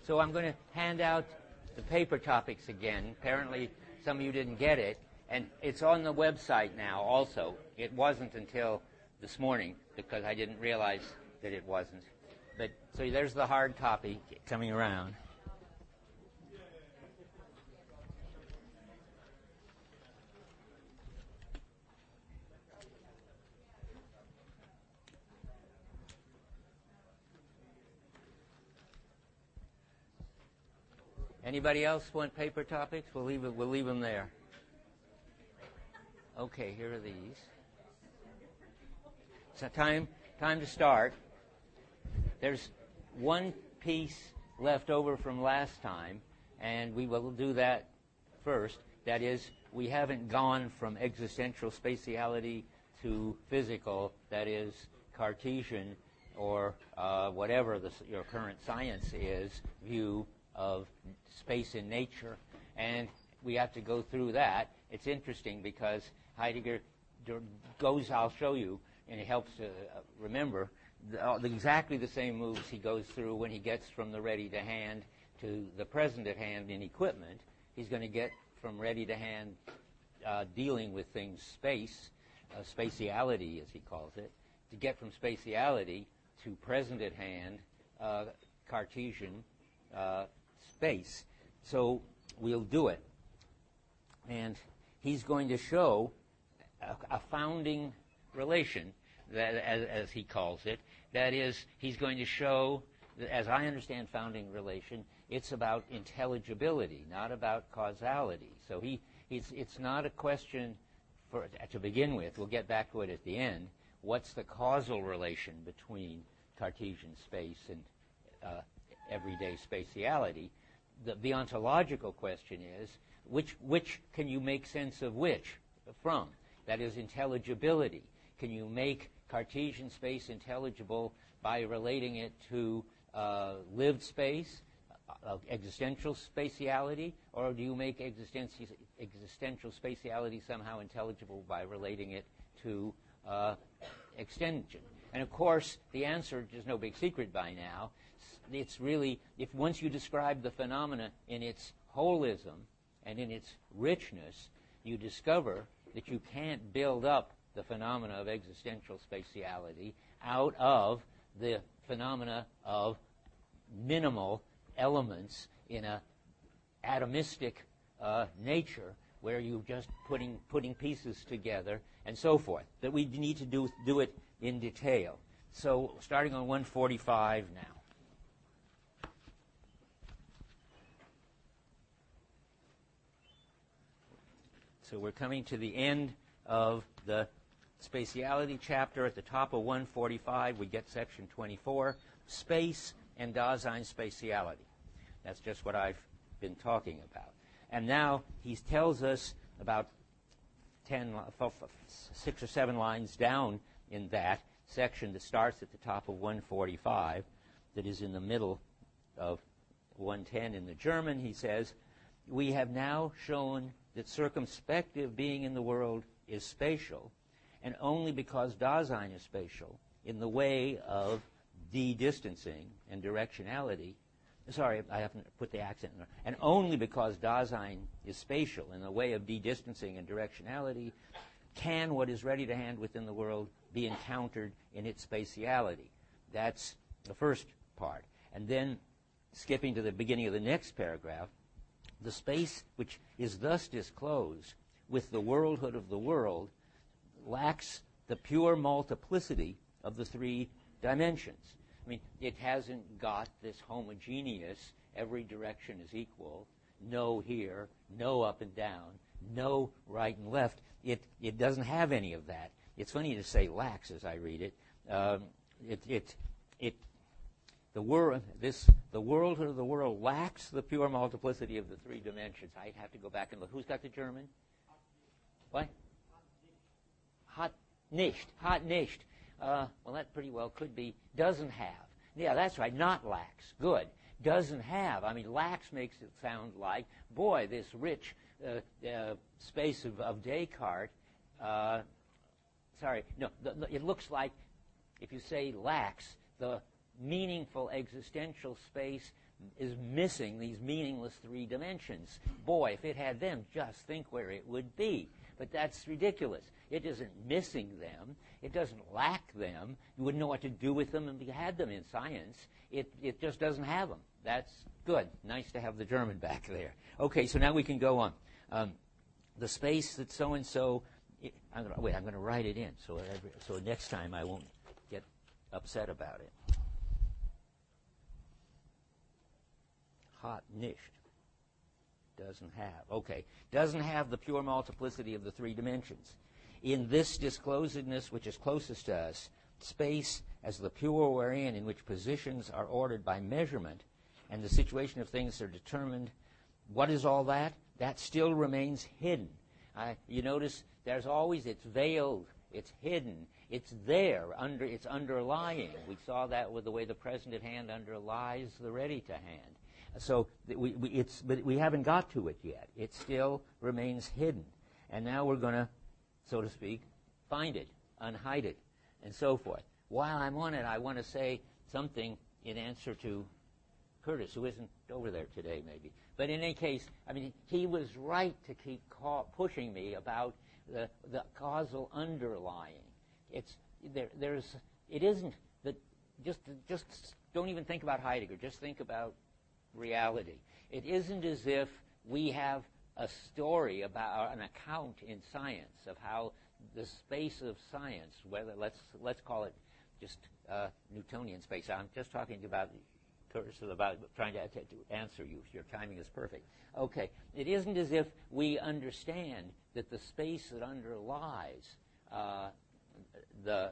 So I'm going to hand out the paper topics again. Apparently, some of you didn't get it. And it's on the website now also. It wasn't until this morning because I didn't realize that it wasn't. But so there's the hard copy coming around. Anybody else want paper topics? We'll leave them there. Okay, here are these. So time to start. There's one piece left over from last time, and we will do that first. That is, we haven't gone from existential spatiality to physical, that is, Cartesian, or whatever your current science is, view of space in nature, and we have to go through that. It's interesting because Heidegger goes, I'll show you, and it helps to remember, exactly the same moves he goes through when he gets from the ready to hand to the present at hand in equipment. He's going to get from ready to hand dealing with things space, spatiality as he calls it, to get from spatiality to present at hand Cartesian space. So we'll do it. And he's going to show a founding relation, that, as he calls it. That is, he's going to show, that, as I understand founding relation, it's about intelligibility, not about causality. So it's not a question to begin with. We'll get back to it at the end. What's the causal relation between Cartesian space and everyday spatiality? The ontological question is, which can you make sense of which from? That is intelligibility. Can you make Cartesian space intelligible by relating it to lived space, existential spatiality, or do you make existential spatiality somehow intelligible by relating it to extension? And of course, the answer is no big secret by now. It's really, if once you describe the phenomena in its holism and in its richness, you discover that you can't build up the phenomena of existential spatiality out of the phenomena of minimal elements in a atomistic nature where you're just putting pieces together and so forth. That we need to do it in detail. So starting on 145 now. So we're coming to the end of the spatiality chapter. At the top of 145, we get section 24, space and Dasein spatiality. That's just what I've been talking about. And now he tells us about 6 or 7 lines down in that section that starts at the top of 145, that is in the middle of 110 in the German. He says, we have now shown that circumspective being in the world is spatial, and only because Dasein is spatial in the way of de-distancing and directionality. Sorry, I haven't put the accent in there. And only because Dasein is spatial in the way of de-distancing and directionality can what is ready to hand within the world be encountered in its spatiality. That's the first part. And then, skipping to the beginning of the next paragraph, the space which is thus disclosed with the worldhood of the world lacks the pure multiplicity of the 3 dimensions. I mean, it hasn't got this homogeneous, every direction is equal, no here, no up and down, no right and left. It doesn't have any of that. It's funny to say lacks as I read it. The worldhood of the world lacks the pure multiplicity of the 3 dimensions. I'd have to go back and look. Who's got the German? What? Hat nicht. Hat nicht. Well, that pretty well could be doesn't have. Yeah, that's right. Not lacks. Good. Doesn't have. I mean, lacks makes it sound like, boy, this rich space of Descartes. Sorry. No, it looks like, if you say lacks, the meaningful existential space is missing these meaningless three dimensions. Boy, if it had them, just think where it would be. But that's ridiculous. It isn't missing them. It doesn't lack them. You wouldn't know what to do with them if you had them in science. It just doesn't have them. That's good. Nice to have the German back there. Okay, so now we can go on. The space that so-and-so... I'm going to write it in so next time I won't get upset about it. Hat nicht. Doesn't have. Okay. Doesn't have the pure multiplicity of the three dimensions. In this disclosedness, which is closest to us, space as the pure wherein in which positions are ordered by measurement and the situation of things are determined, what is all that? That still remains hidden. You notice there's always, it's veiled, it's hidden, it's there, it's underlying. We saw that with the way the present at hand underlies the ready to hand. So but we haven't got to it yet. It still remains hidden. And now we're going to, so to speak, find it, unhide it, and so forth. While I'm on it, I want to say something in answer to Curtis, who isn't over there today, maybe. But in any case, I mean, he was right to keep pushing me about the causal underlying. It isn't that just don't even think about Heidegger. Just think about reality. It isn't as if we have a story about an account in science of how the space of science, whether let's call it just Newtonian space. I'm just talking about trying to answer you. Your timing is perfect. Okay, it isn't as if we understand that the space that underlies the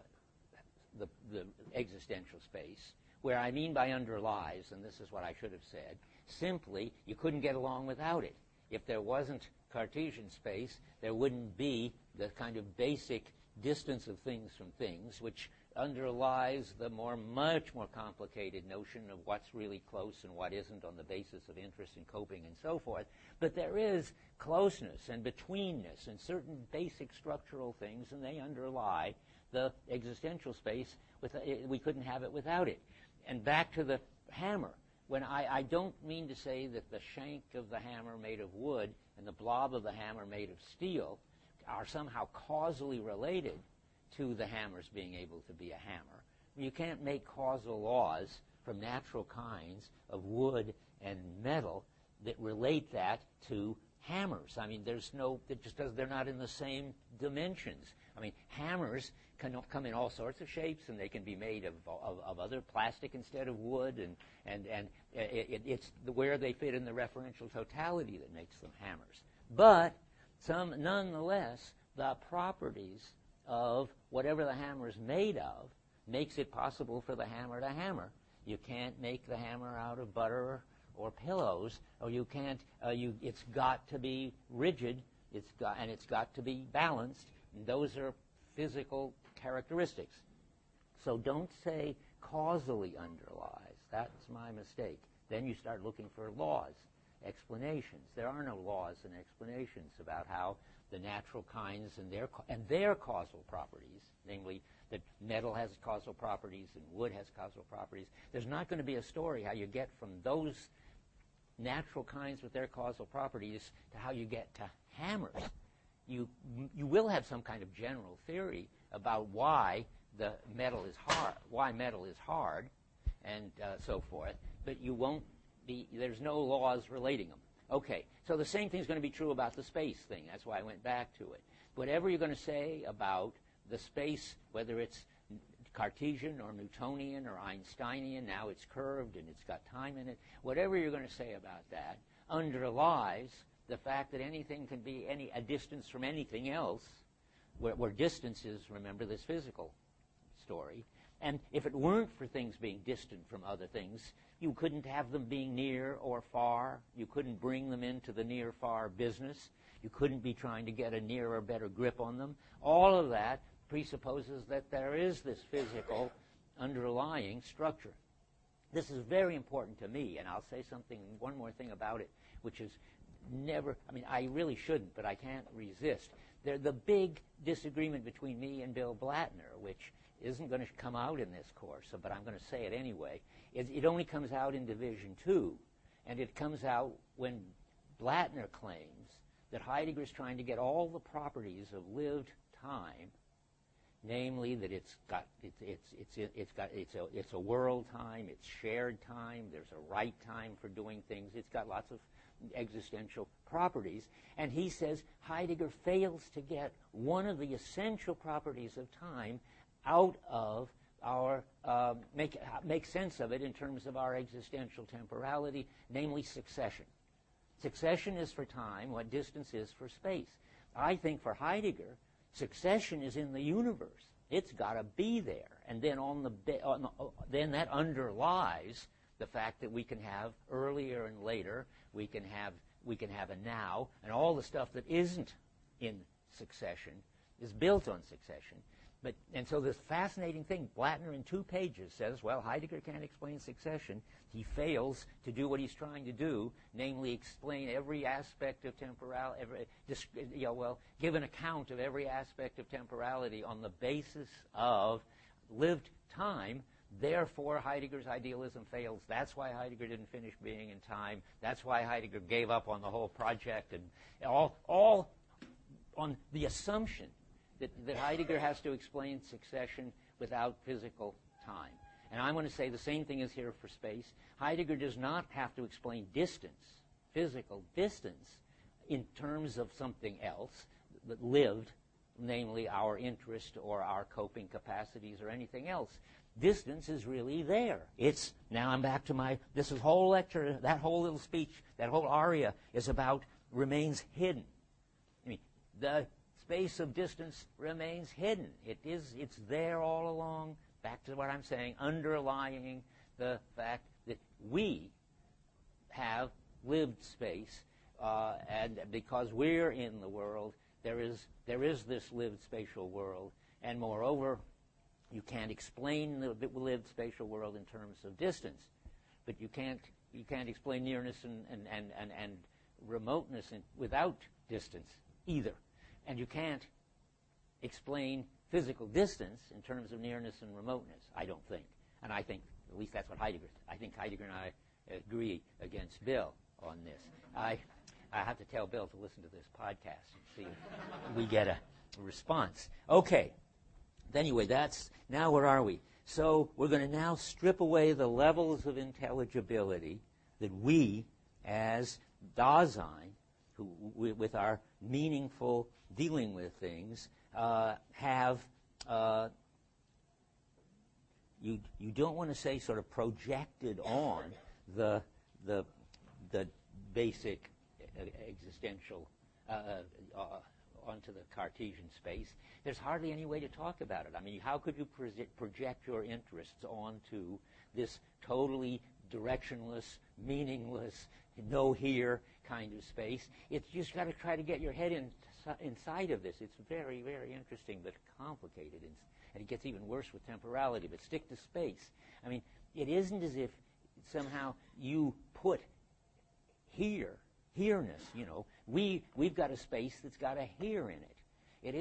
existential space, where I mean by underlies, and this is what I should have said, simply you couldn't get along without it. If there wasn't Cartesian space, there wouldn't be the kind of basic distance of things from things, which underlies the much more complicated notion of what's really close and what isn't on the basis of interest and coping and so forth. But there is closeness and betweenness and certain basic structural things, and they underlie the existential space. We couldn't have it without it. And back to the hammer. When I don't mean to say that the shank of the hammer made of wood and the blob of the hammer made of steel are somehow causally related to the hammers being able to be a hammer. You can't make causal laws from natural kinds of wood and metal that relate that to hammers. I mean, they're not in the same dimensions. I mean, hammers can come in all sorts of shapes, and they can be made of other plastic instead of wood, and it's where they fit in the referential totality that makes them hammers. But nonetheless, the properties of whatever the hammer is made of makes it possible for the hammer to hammer. You can't make the hammer out of butter or pillows, or you can't. It's got to be rigid. It's got to be balanced. And those are physical characteristics. So don't say causally underlies. That's my mistake. Then you start looking for laws, explanations. There are no laws and explanations about how the natural kinds and their causal properties, namely that metal has causal properties and wood has causal properties. There's not going to be a story how you get from those natural kinds with their causal properties to how you get to hammers. You will have some kind of general theory about why the metal is hard, and so forth, but you won't be. There's no laws relating them. Okay, so the same thing is going to be true about the space thing. That's why I went back to it. Whatever you're going to say about the space, whether it's Cartesian or Newtonian or Einsteinian, now it's curved and it's got time in it, whatever you're going to say about that underlies the fact that anything can be a distance from anything else, where distance is, remember, this physical story. And if it weren't for things being distant from other things, you couldn't have them being near or far. You couldn't bring them into the near-far business. You couldn't be trying to get a near or better grip on them. All of that presupposes that there is this physical underlying structure. This is very important to me, and I'll say one more thing about it, which is I really shouldn't, but I can't resist. The big disagreement between me and Bill Blattner, which isn't going to come out in this course, but I'm going to say it anyway. It only comes out in Division 2, and it comes out when Blattner claims that Heidegger is trying to get all the properties of lived time, namely that it's a world time, it's shared time, there's a right time for doing things, it's got lots of existential properties, and he says Heidegger fails to get one of the essential properties of time out of our make sense of it in terms of our existential temporality, namely succession. Succession is for time what distance is for space. I think for Heidegger, succession is in the universe. It's got to be there, and then then that underlies the fact that we can have earlier and later, we can have a now, and all the stuff that isn't in succession is built on succession. And so this fascinating thing, Blattner in 2 pages says, well, Heidegger can't explain succession. He fails to do what he's trying to do, namely explain every aspect of temporality, give an account of every aspect of temporality on the basis of lived time. Therefore, Heidegger's idealism fails. That's why Heidegger didn't finish Being in Time. That's why Heidegger gave up on the whole project, and all on the assumption that Heidegger has to explain succession without physical time. And I'm going to say the same thing is here for space. Heidegger does not have to explain distance, physical distance, in terms of something else that lived, namely our interest or our coping capacities or anything else. Distance is really there. Now I'm back to this whole lecture, that whole little speech, that whole aria is about remains hidden. I mean, the space of distance remains hidden. It's there all along, back to what I'm saying, underlying the fact that we have lived space, and because we're in the world, there is this lived spatial world, and moreover, you can't explain the lived spatial world in terms of distance, but you can't explain nearness and remoteness without distance either. And you can't explain physical distance in terms of nearness and remoteness, I don't think. And I think, at least that's what I think Heidegger and I agree against Bill on this. I have to tell Bill to listen to this podcast and see if we get a response. Okay. Anyway, now where are we? So we're going to now strip away the levels of intelligibility that we, as Dasein, with our meaningful dealing with things, have. You don't want to say sort of projected on the basic existential onto the Cartesian space. There's hardly any way to talk about it. I mean, how could you project your interests onto this totally directionless, meaningless, no here kind of space? It's just got to try to get your head inside of this. It's very, very interesting but complicated, and it gets even worse with temporality. But stick to space. I mean, it isn't as if somehow you put here-ness, we've got a space that's got a here in it. It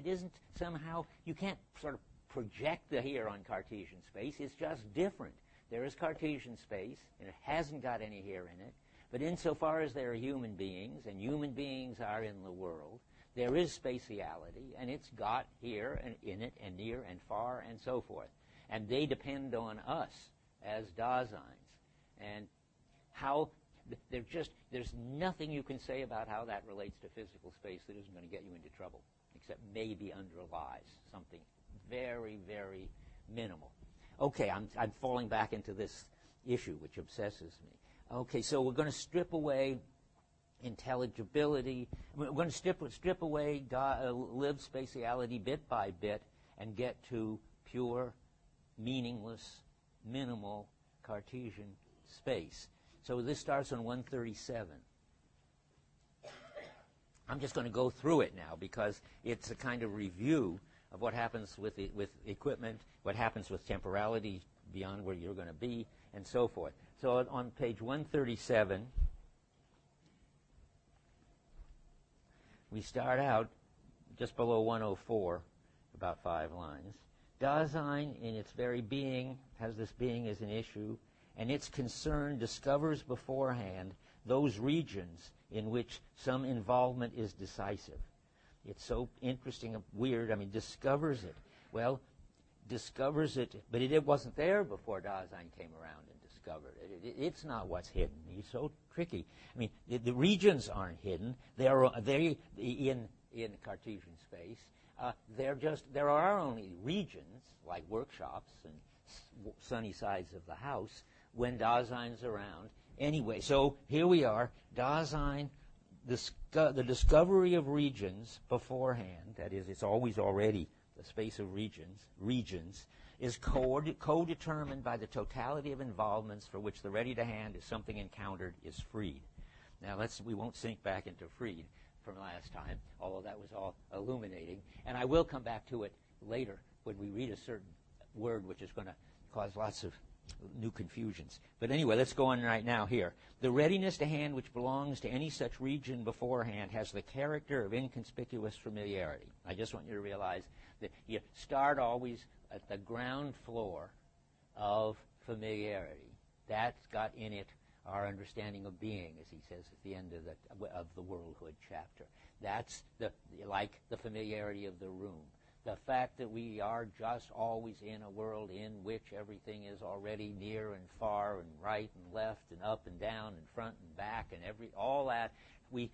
isn't somehow, you can't sort of project the here on Cartesian space. It's just different. There is Cartesian space, and it hasn't got any here in it. But insofar as there are human beings, and human beings are in the world, there is spatiality, and it's got here and in it, and near and far, and so forth. And they depend on us as Daseins. And how there's nothing you can say about how that relates to physical space that isn't going to get you into trouble, except maybe underlies something very, very minimal. Okay, I'm falling back into this issue, which obsesses me. Okay, so we're going to strip away intelligibility. We're going to strip away lived spatiality bit by bit and get to pure, meaningless, minimal Cartesian space. So this starts on 137. I'm just going to go through it now because it's a kind of review of what happens with equipment, what happens with temporality beyond where you're going to be, and so forth. So on page 137, we start out just below 104, about 5 lines. Dasein, in its very being, has this being as an issue, and its concern discovers beforehand those regions in which some involvement is decisive. It's so interesting and weird. I mean, discovers it. Well, discovers it, but it wasn't there before Dasein came around and discovered it. It's not what's hidden. It's so tricky. I mean, the regions aren't hidden. They're in Cartesian space. There are only regions, like workshops and sunny sides of the house, when Dasein's around. Anyway, so here we are. Dasein, the discovery of regions beforehand, that is, it's always already the space of regions, is co-determined by the totality of involvements for which the ready-to-hand is something encountered is freed. Now, we won't sink back into freed from last time, although that was all illuminating. And I will come back to it later when we read a certain word which is going to cause lots of new confusions. But anyway, let's go on right now here. The readiness to hand which belongs to any such region beforehand has the character of inconspicuous familiarity. I just want you to realize that you start always at the ground floor of familiarity. That's got in it our understanding of being, as he says at the end of the worldhood chapter. That's like the familiarity of the room. The fact that we are just always in a world in which everything is already near and far and right and left and up and down and front and back and all that, we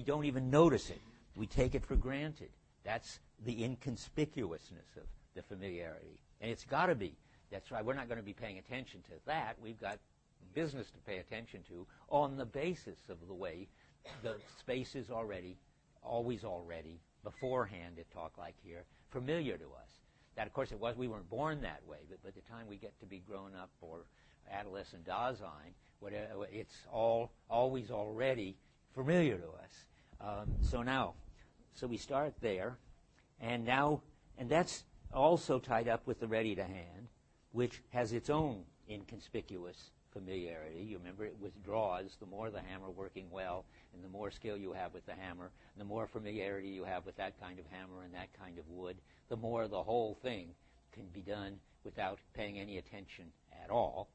don't even notice it. We take it for granted. That's the inconspicuousness of the familiarity. And it's got to be. That's right. We're not going to be paying attention to that. We've got business to pay attention to on the basis of the way the space is always already, beforehand, it talked like here, familiar to us. That, of course, we weren't born that way, but by the time we get to be grown up or adolescent Dasein, it's always already familiar to us. So we start there, and that's also tied up with the ready-to-hand, which has its own inconspicuous familiarity. You remember, it withdraws the more the hammer working well, and the more skill you have with the hammer, and the more familiarity you have with that kind of hammer and that kind of wood, the more the whole thing can be done without paying any attention at all.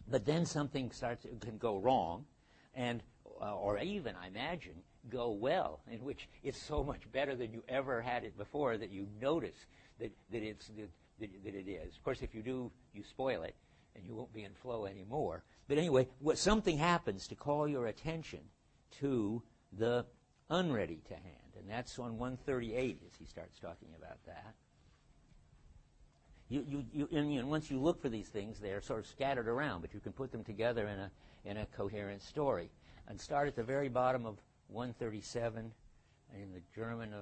But then something can go wrong, and or even, I imagine, go well, in which it's so much better than you ever had it before that you notice that it is. Of course, if you do, you spoil it, and you won't be in flow anymore. But anyway, something happens to call your attention to the unready to hand, and that's on 138 as he starts talking about that. And once you look for these things, they're sort of scattered around, but you can put them together in a coherent story. And start at the very bottom of 137, in the German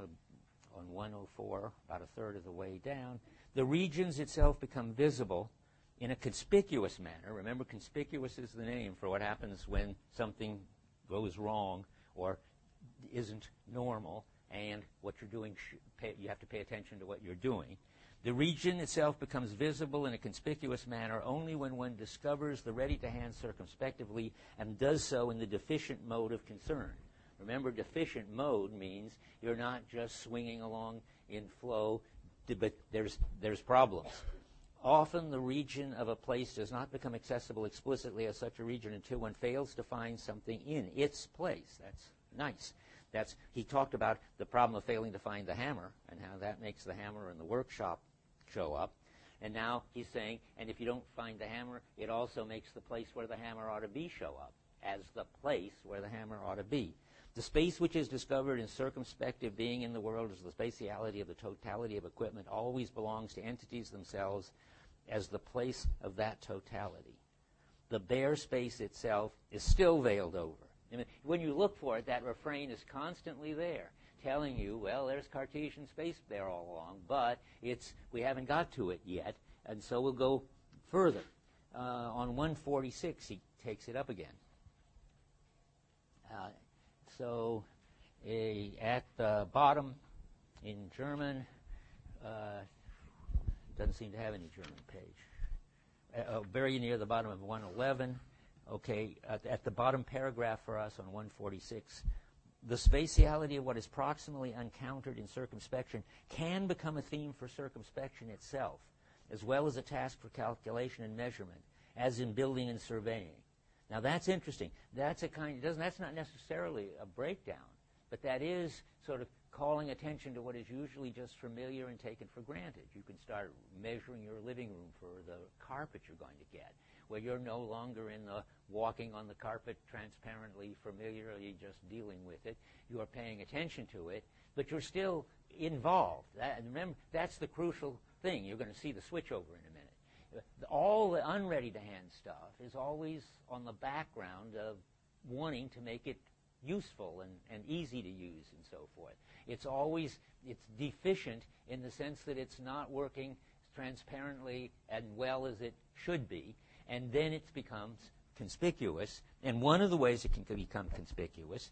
on 104, about a third of the way down. The regions itself become visible in a conspicuous manner. Remember, conspicuous is the name for what happens when something goes wrong or isn't normal, and what you're doing, you have to pay attention to what you're doing. The region itself becomes visible in a conspicuous manner only when one discovers the ready-to-hand circumspectively and does so in the deficient mode of concern. Remember, deficient mode means you're not just swinging along in flow, but there's problems. Often the region of a place does not become accessible explicitly as such a region until one fails to find something in its place. That's nice. He talked about the problem of failing to find the hammer and how that makes the hammer in the workshop show up. And now he's saying, and if you don't find the hammer, it also makes the place where the hammer ought to be show up as the place where the hammer ought to be. The space which is discovered in circumspective being in the world as the spatiality of the totality of equipment always belongs to entities themselves as the place of that totality. The bare space itself is still veiled over. I mean, when you look for it, that refrain is constantly there, telling you, well, there's Cartesian space there all along, but we haven't got to it yet, and so we'll go further. On 146, he takes it up again. At the bottom in German, doesn't seem to have any German page. Very near the bottom of 111. Okay, at the bottom paragraph for us on 146, the spatiality of what is proximally uncountered in circumspection can become a theme for circumspection itself, as well as a task for calculation and measurement, as in building and surveying. Now that's interesting. That's that's not necessarily a breakdown, but that is sort of calling attention to what is usually just familiar and taken for granted. You can start measuring your living room for the carpet you're going to get, where you're no longer in the walking on the carpet transparently, familiarly just dealing with it. You are paying attention to it, but you're still involved. Remember, that's the crucial thing. You're going to see the switchover in a minute. All the unready-to-hand stuff is always on the background of wanting to make it useful and easy to use and so forth. It's deficient in the sense that it's not working transparently and well as it should be, and then it becomes conspicuous. And one of the ways it can become conspicuous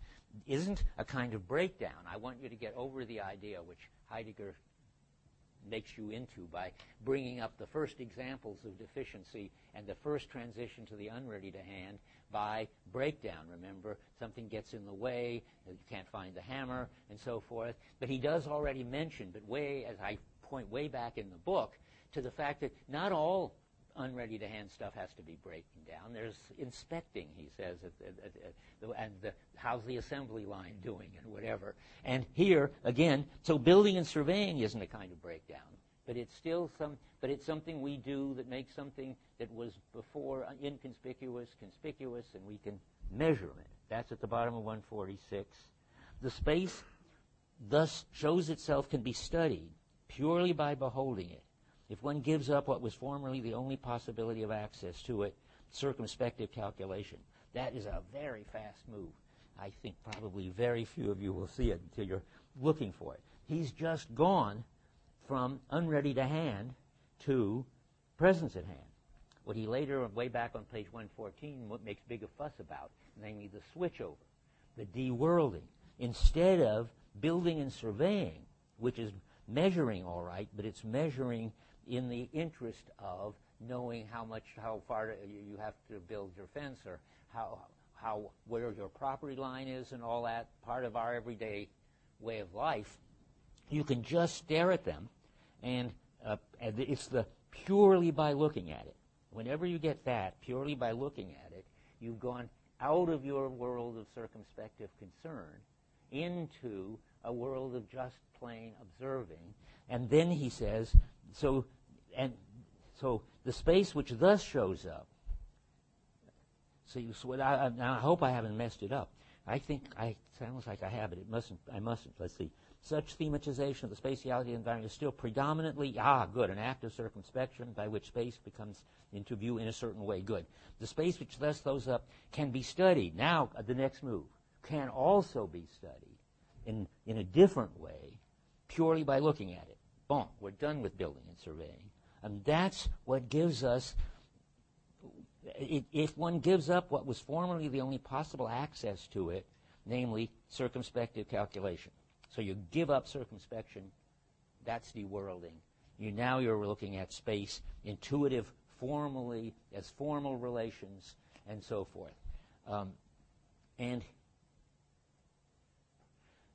isn't a kind of breakdown. I want you to get over the idea, which Heidegger makes you into by bringing up the first examples of deficiency and the first transition to the unready to hand by breakdown. Remember, something gets in the way, you can't find the hammer, and so forth. But he does already mention, but as I point way back in the book, to the fact that not all unready to hand stuff has to be breaking down. There's inspecting, he says, how's the assembly line doing and whatever. And here, again, so building and surveying isn't a kind of breakdown, but it's still it's something we do that makes something that was before inconspicuous, conspicuous, and we can measure it. That's at the bottom of 146. The space thus shows itself can be studied purely by beholding it. If one gives up what was formerly the only possibility of access to it, circumspective calculation. That is a very fast move. I think probably very few of you will see it until you're looking for it. He's just gone from unready to hand to presence at hand. What he later, way back on page 114, makes big a fuss about, namely the switchover, the de-worlding. Instead of building and surveying, which is measuring all right, but it's measuring in the interest of knowing how far you have to build your fence, or where your property line is, and all that, part of our everyday way of life. You can just stare at them, and it's the purely by looking at it. Whenever you get that, purely by looking at it, you've gone out of your world of circumspective concern into a world of just plain observing. And then he says, so the space which thus shows up. I hope I haven't messed it up. I think sounds like I have it. I mustn't. Let's see. Such thematization of the spatiality of the environment is still predominantly an act of circumspection by which space becomes into view in a certain way. Good. The space which thus shows up can be studied. Now, the next move can also be studied in a different way, purely by looking at it. Boom, we're done with building and surveying. And that's what gives us, if one gives up what was formerly the only possible access to it, namely circumspective calculation. So you give up circumspection, that's de-worlding. You're looking at space, intuitive, formally, as formal relations, and so forth. And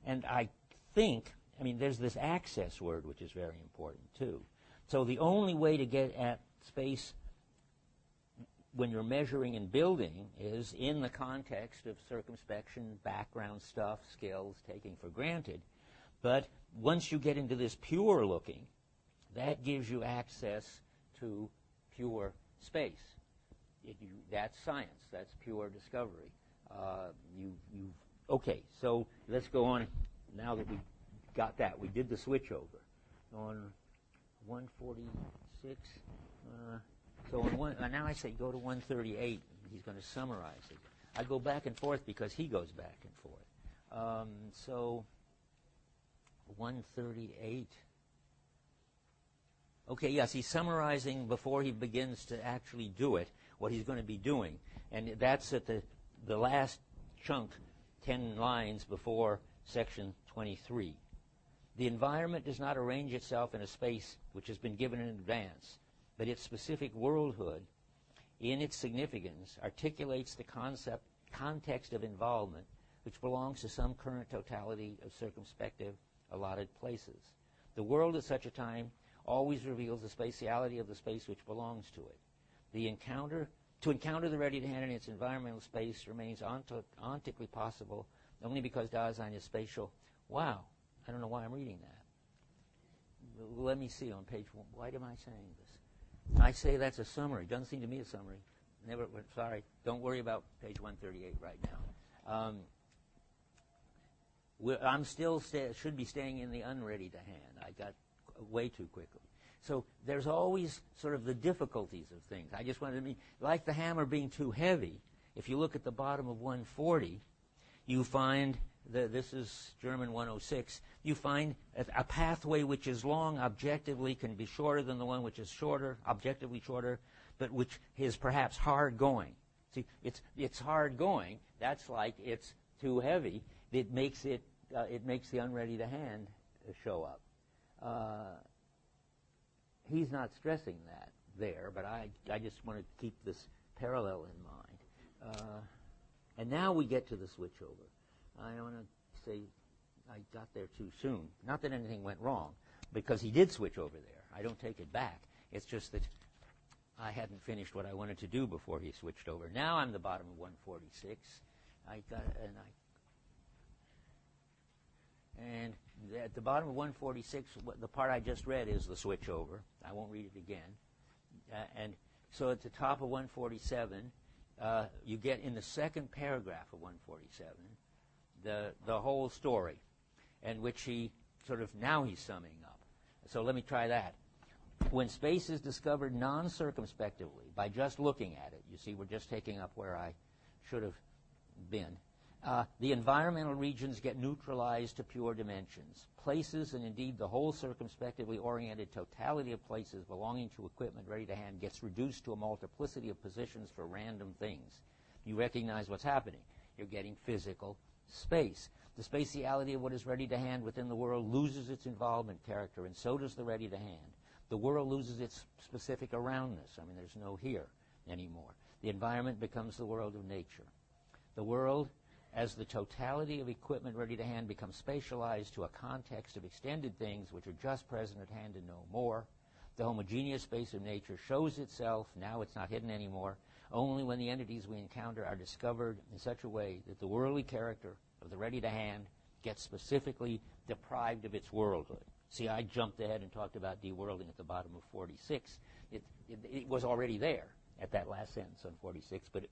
I think, there's this access word, which is very important, too. So the only way to get at space when you're measuring and building is in the context of circumspection, background stuff, skills, taking for granted. But once you get into this pure looking, that gives you access to pure space. That's science. That's pure discovery. Okay, so let's go on now that we got that. We did the switchover. On 146, now I say go to 138. He's going to summarize it. I go back and forth because he goes back and forth. So 138. Okay, yes, he's summarizing before he begins to actually do it, what he's going to be doing. And that's at the last chunk, 10 lines before section 23. The environment does not arrange itself in a space which has been given in advance, but its specific worldhood, in its significance, articulates the context of involvement which belongs to some current totality of circumspective allotted places. The world at such a time always reveals the spatiality of the space which belongs to it. To encounter the ready-to-hand in its environmental space remains ontically possible only because Dasein is spatial. Wow, I don't know why I'm reading that. Let me see on page 1. Why am I saying this? I say that's a summary. Doesn't seem to me a summary. Sorry, don't worry about page 138 right now. I'm still should be staying in the unready to hand. I got way too quickly. So there's always sort of the difficulties of things. I just wanted to mean, like the hammer being too heavy, if you look at the bottom of 140, you find, this is German 106, you find a pathway which is long, objectively can be shorter than the one which is shorter, objectively shorter, but which is perhaps hard going. See, it's hard going. That's like it's too heavy. It makes the unready to hand show up. He's not stressing that there, but I just want to keep this parallel in mind. And now we get to the switchover. I want to say I got there too soon. Not that anything went wrong, because he did switch over there. I don't take it back. It's just that I hadn't finished what I wanted to do before he switched over. Now I'm the bottom of 146. And at the bottom of 146, the part I just read is the switchover. I won't read it again. And so at the top of 147, you get in the second paragraph of 147 the whole story, in which he now he's summing up. So let me try that. When space is discovered non-circumspectively, by just looking at it, you see we're just taking up where I should have been, the environmental regions get neutralized to pure dimensions. Places, and indeed the whole circumspectively oriented totality of places belonging to equipment ready to hand, gets reduced to a multiplicity of positions for random things. You recognize what's happening. You're getting physical space. The spatiality of what is ready to hand within the world loses its involvement character, and so does the ready to hand. The world loses its specific aroundness. I mean, there's no here anymore. The environment becomes the world of nature. The world, as the totality of equipment ready to hand, becomes spatialized to a context of extended things which are just present at hand and no more. The homogeneous space of nature shows itself, now it's not hidden anymore, only when the entities we encounter are discovered in such a way that the worldly character of the ready to hand gets specifically deprived of its worldhood. See, I jumped ahead and talked about deworlding at the bottom of 46. It was already there at that last sentence on 46, but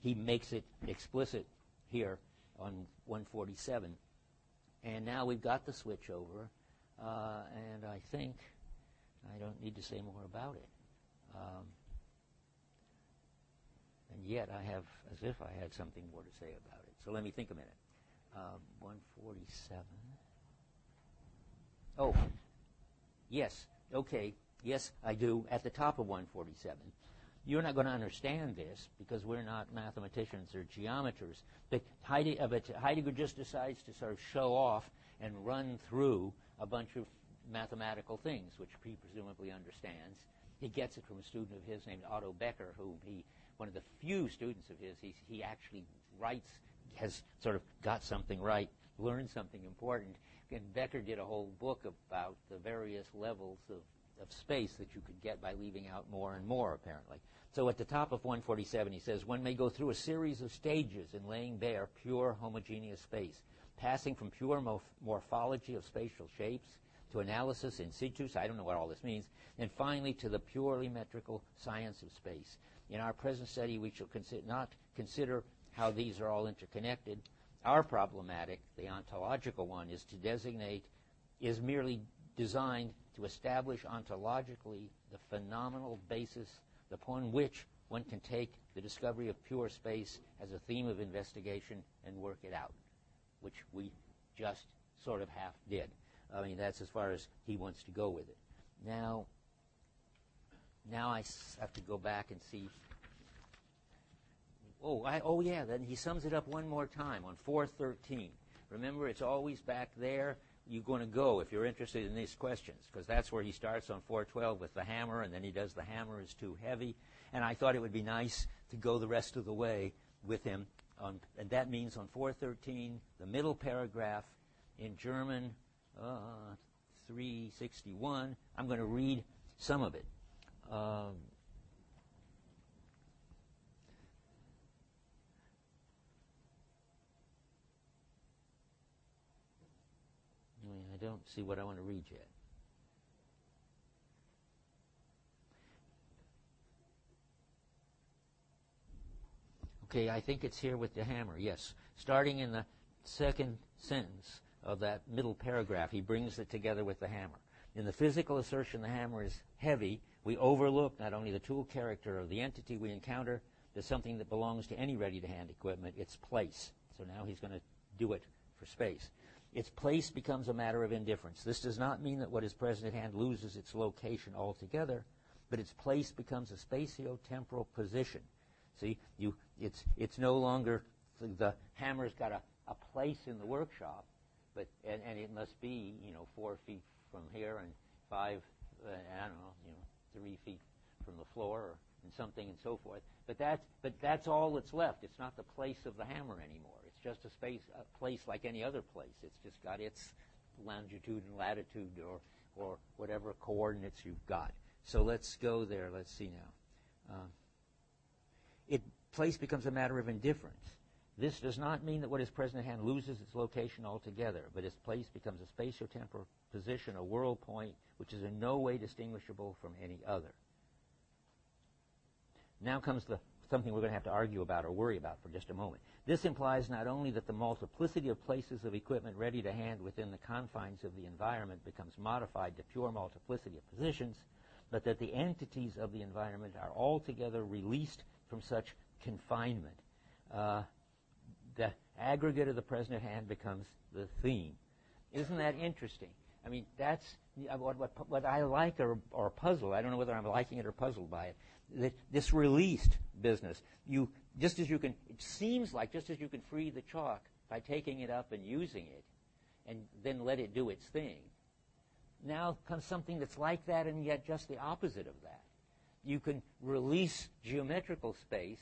he makes it explicit here on 147. And now we've got the switch over, and I think I don't need to say more about it. And yet I have, as if I had something more to say about it. So let me think a minute. 147. Oh, yes, okay, yes, I do, at the top of 147. You're not going to understand this because we're not mathematicians or geometers, but Heidegger just decides to sort of show off and run through a bunch of mathematical things, which he presumably understands. He gets it from a student of his named Otto Becker, whom one of the few students of his, he actually writes, has sort of got something right, learned something important. And Becker did a whole book about the various levels of space that you could get by leaving out more and more, apparently. So at the top of 147, he says, one may go through a series of stages in laying bare pure homogeneous space, passing from pure morphology of spatial shapes to analysis in situ, I don't know what all this means, and finally to the purely metrical science of space. In our present study, we shall not consider how these are all interconnected. Our problematic, the ontological one, is merely designed to establish ontologically the phenomenal basis upon which one can take the discovery of pure space as a theme of investigation and work it out, which we just sort of half did. I mean, that's as far as he wants to go with it. Now I have to go back and see. Then he sums it up one more time on 413. Remember, it's always back there. You're going to go if you're interested in these questions, because that's where he starts on 412 with the hammer, and then he does the hammer is too heavy. And I thought it would be nice to go the rest of the way with him and that means on 413, the middle paragraph in German, 361. I'm going to read some of it. I don't see what I want to read yet. Okay, I think it's here with the hammer, yes. Starting in the second sentence of that middle paragraph, he brings it together with the hammer. In the physical assertion the hammer is heavy, we overlook not only the tool character of the entity we encounter, but something that belongs to any ready-to-hand equipment, its place. So now he's going to do it for space. Its place becomes a matter of indifference. This does not mean that what is present at hand loses its location altogether, but its place becomes a spatio-temporal position. See, it's no longer the hammer's got a place in the workshop, but and it must be 4 feet from here and 5 I don't know 3 feet from the floor and something and so forth. But that's all that's left. It's not the place of the hammer anymore. It's just a place like any other place. It's just got its longitude and latitude or whatever coordinates you've got. So let's go there. Let's see now. Place becomes a matter of indifference. This does not mean that what is present at hand loses its location altogether, but its place becomes a spatio-temporal position, a world point, which is in no way distinguishable from any other. Now comes something we're going to have to argue about or worry about for just a moment. This implies not only that the multiplicity of places of equipment ready to hand within the confines of the environment becomes modified to pure multiplicity of positions, but that the entities of the environment are altogether released from such confinement. The aggregate of the present at hand becomes the theme. Isn't that interesting? I mean, that's what I like or puzzle. I don't know whether I'm liking it or puzzled by it. This released business. It seems like just as you can free the chalk by taking it up and using it, and then let it do its thing, now comes something that's like that and yet just the opposite of that. You can release geometrical space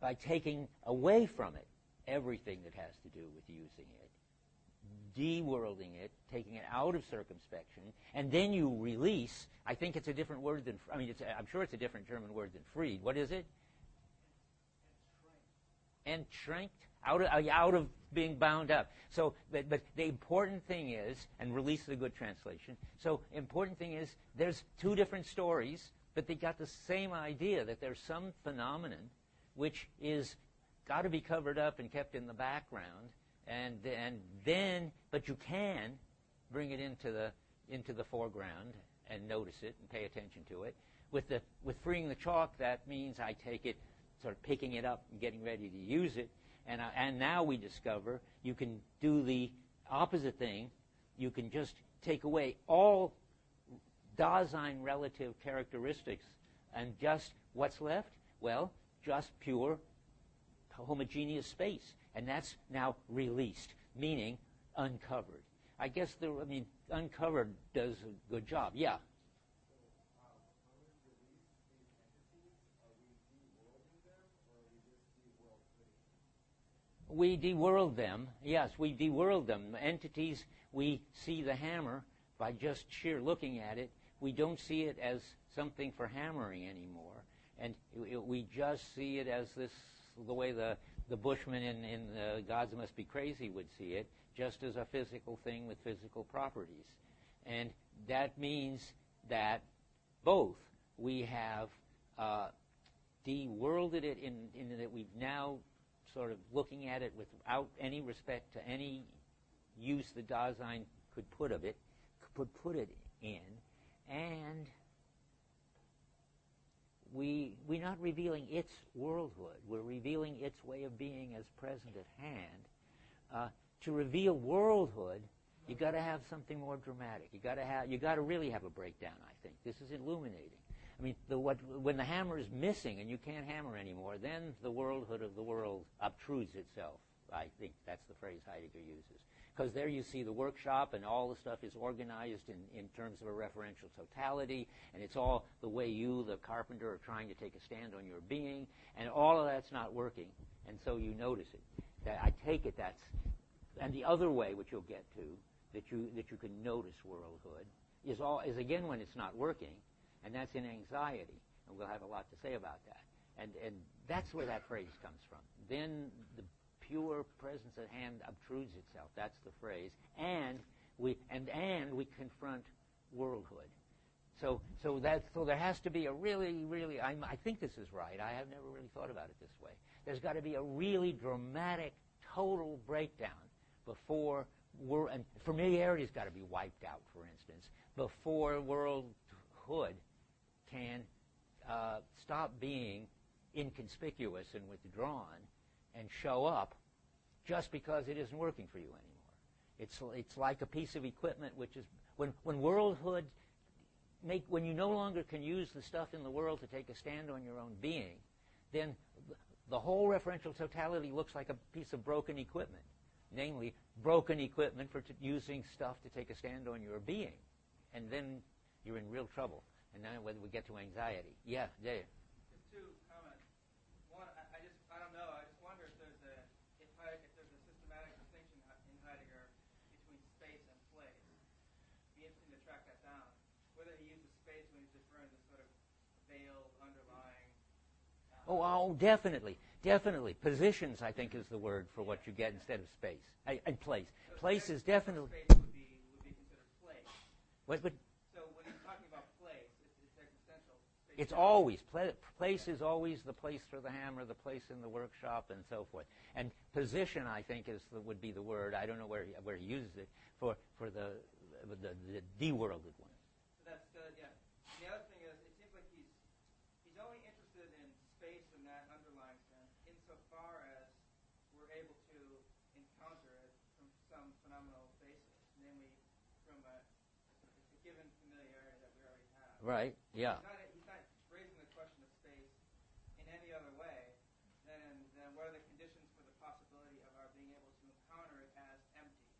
by taking away from it everything that has to do with using it, de-worlding it, taking it out of circumspection, and then you release. I think it's a different word than, I'm sure it's a different German word than freed. What is it? Entranked. Out of being bound up. So, but the important thing is, and release is a good translation, so important thing is there's two different stories, but they got the same idea that there's some phenomenon which is got to be covered up and kept in the background, and then, but you can bring it into the foreground and notice it and pay attention to it. With freeing the chalk, that means I take it, sort of picking it up and getting ready to use it, and now we discover you can do the opposite thing. You can just take away all Dasein relative characteristics, and just what's left? Well, just pure homogeneous space, and that's now released, meaning uncovered. I guess uncovered does a good job. Yeah. We deworld them. Yes, we deworld them. Entities, we see the hammer by just sheer looking at it. We don't see it as something for hammering anymore, and we just see it as the way the Bushmen in Gods Must Be Crazy would see it, just as a physical thing with physical properties. And that means that both we have deworlded it in that we've now sort of looking at it without any respect to any use the Dasein could put it in, and we're not revealing its worldhood. We're revealing its way of being as present at hand. To reveal worldhood, you got to have something more dramatic. You got to really have a breakdown. I think this is illuminating. I mean, when the hammer is missing and you can't hammer anymore, then the worldhood of the world obtrudes itself. I think that's the phrase Heidegger uses. because there you see the workshop and all the stuff is organized in terms of a referential totality, and it's all the way you, the carpenter, are trying to take a stand on your being, and all of that's not working, and so you notice it. I take it that's, and the other way, which you'll get to, that you can notice worldhood, is again when it's not working, and that's in anxiety, and we'll have a lot to say about that. And that's where that phrase comes from. Then the pure presence at hand obtrudes itself. That's the phrase. And we confront worldhood. So there has to be a really, I think this is right. I have never really thought about it this way. There's got to be a really dramatic, total breakdown before and familiarity's got to be wiped out, for instance, before worldhood can stop being inconspicuous and withdrawn and show up just because it isn't working for you anymore. It's like a piece of equipment which is when worldhood when you no longer can use the stuff in the world to take a stand on your own being, then the whole referential totality looks like a piece of broken equipment, namely broken equipment for using stuff to take a stand on your being, and then you're in real trouble. And now whether we get to anxiety, yeah, Dave. Two comments. One, I don't know. I just wonder if there's a systematic distinction in Heidegger between space and place. It'd be interesting to track that down. Whether he uses space when he's referring to sort of veiled, underlying. Definitely. Positions, I think, is the word for what you get instead of space and place. So place is definitely. Space would be considered place. But so when he's talking about place, it's existential. It's always place is always the place for the hammer, the place in the workshop, and so forth. And position, I think, would be the word. I don't know where he uses it for the de-worlded one. So that's yeah. And the other thing is, it seems like he's only interested in space in that underlying sense, insofar as we're able to encounter it from some phenomenal basis, namely from a given familiarity that we already have. Right. Yeah. He's not raising the question of space in any other way than what are the conditions for the possibility of our being able to encounter it as empty.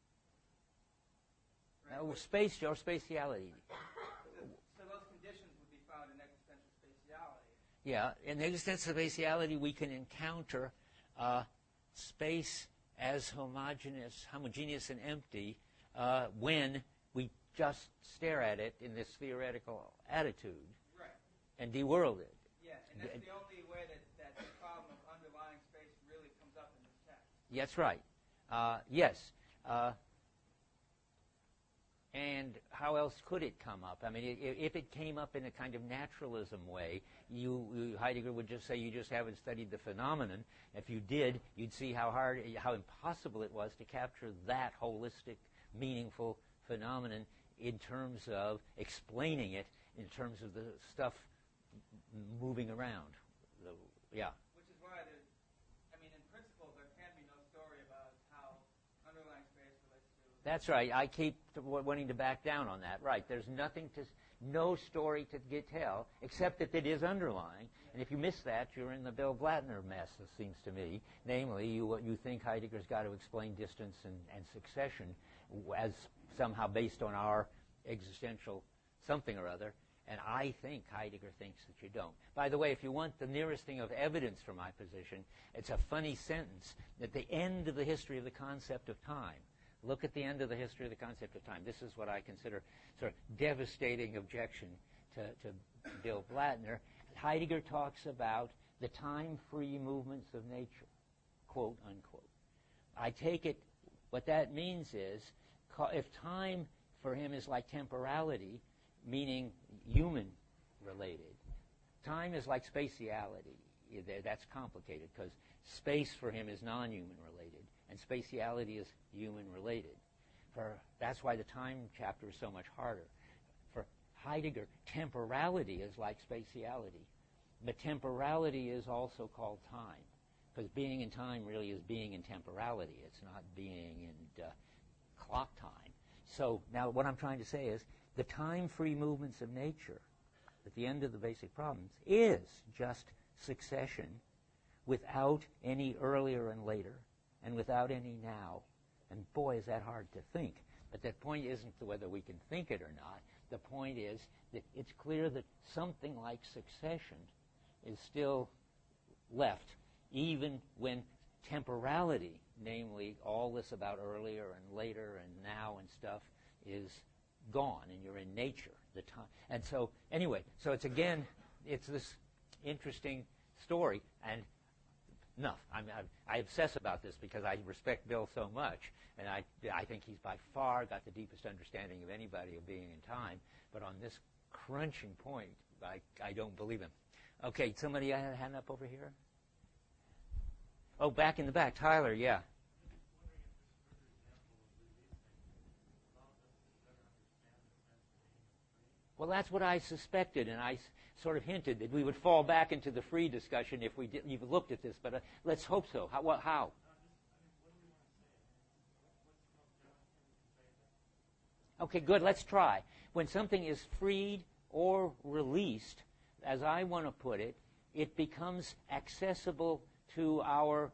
Right? Space or spatiality. So those conditions would be found in existential spatiality. Yeah, in existential spatiality, we can encounter space as homogeneous and empty when we just stare at it in this theoretical attitude, right, and de-world it. Yeah, and that's the only way that the problem of underlying space really comes up in this text. That's right. Yes. And how else could it come up? I mean, if it came up in a kind of naturalism way, Heidegger would just say you just haven't studied the phenomenon. If you did, you'd see how impossible it was to capture that holistic, meaningful phenomenon in terms of explaining it, in terms of the stuff moving around. Yeah. Which is why in principle, there can be no story about how underlying space relates to... That's right. I keep wanting to back down on that. Right. There's no story to tell, except that it is underlying. And if you miss that, you're in the Bill Blattner mess, it seems to me. Namely, you think Heidegger's got to explain distance and succession as somehow based on our existential something or other. And I think Heidegger thinks that you don't. By the way, if you want the nearest thing of evidence for my position, it's a funny sentence at the end of the history of the concept of time. Look at the end of the history of the concept of time. This is what I consider sort of devastating objection to Bill Blattner. Heidegger talks about the time-free movements of nature, quote, unquote. I take it, what that means is, if time for him is like temporality, meaning human-related, time is like spatiality. That's complicated because space for him is non-human related, and spatiality is human related. That's why the time chapter is so much harder. For Heidegger, temporality is like spatiality, but temporality is also called time, because being in time really is being in temporality. It's not being in clock time. So now what I'm trying to say is the time-free movements of nature at the end of the basic problems is just succession without any earlier and later, and without any now, And boy, is that hard to think. But the point isn't whether we can think it or not. The point is that it's clear that something like succession is still left, even when temporality, namely all this about earlier and later and now and stuff, is gone, and you're in nature. The time. And so, anyway, so it's again, it's this interesting story, and enough. I obsess about this because I respect Bill so much, and I think he's by far got the deepest understanding of anybody of being in time. But on this crunching point, I don't believe him. Okay, somebody had a hand up over here? Oh, back in the back. Tyler, yeah. Well, that's what I suspected, and I sort of hinted that we would fall back into the free discussion if we didn't even looked at this, but let's hope so. How? Okay, good. Let's try. When something is freed or released, as I want to put it, it becomes accessible to our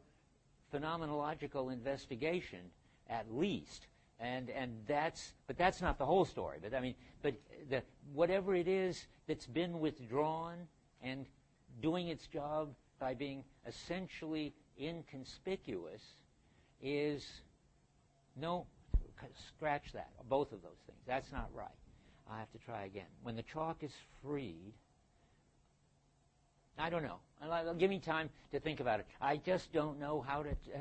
phenomenological investigation, at least. And that's not the whole story. But whatever it is that's been withdrawn and doing its job by being essentially inconspicuous is scratch that. Both of those things. That's not right. I have to try again. When the chalk is freed, I don't know. Give me time to think about it. I just don't know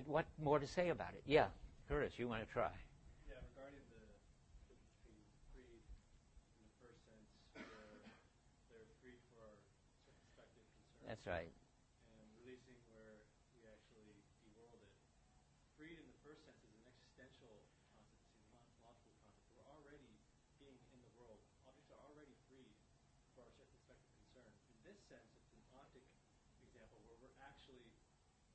what more to say about it. Yeah, Curtis, you want to try? That's right. And releasing where we actually de-world it. Freed in the first sense is an existential concept, it's a logical concept. We're already being in the world. Objects are already freed for our circumspective concern. In this sense, it's an ontic example where we're actually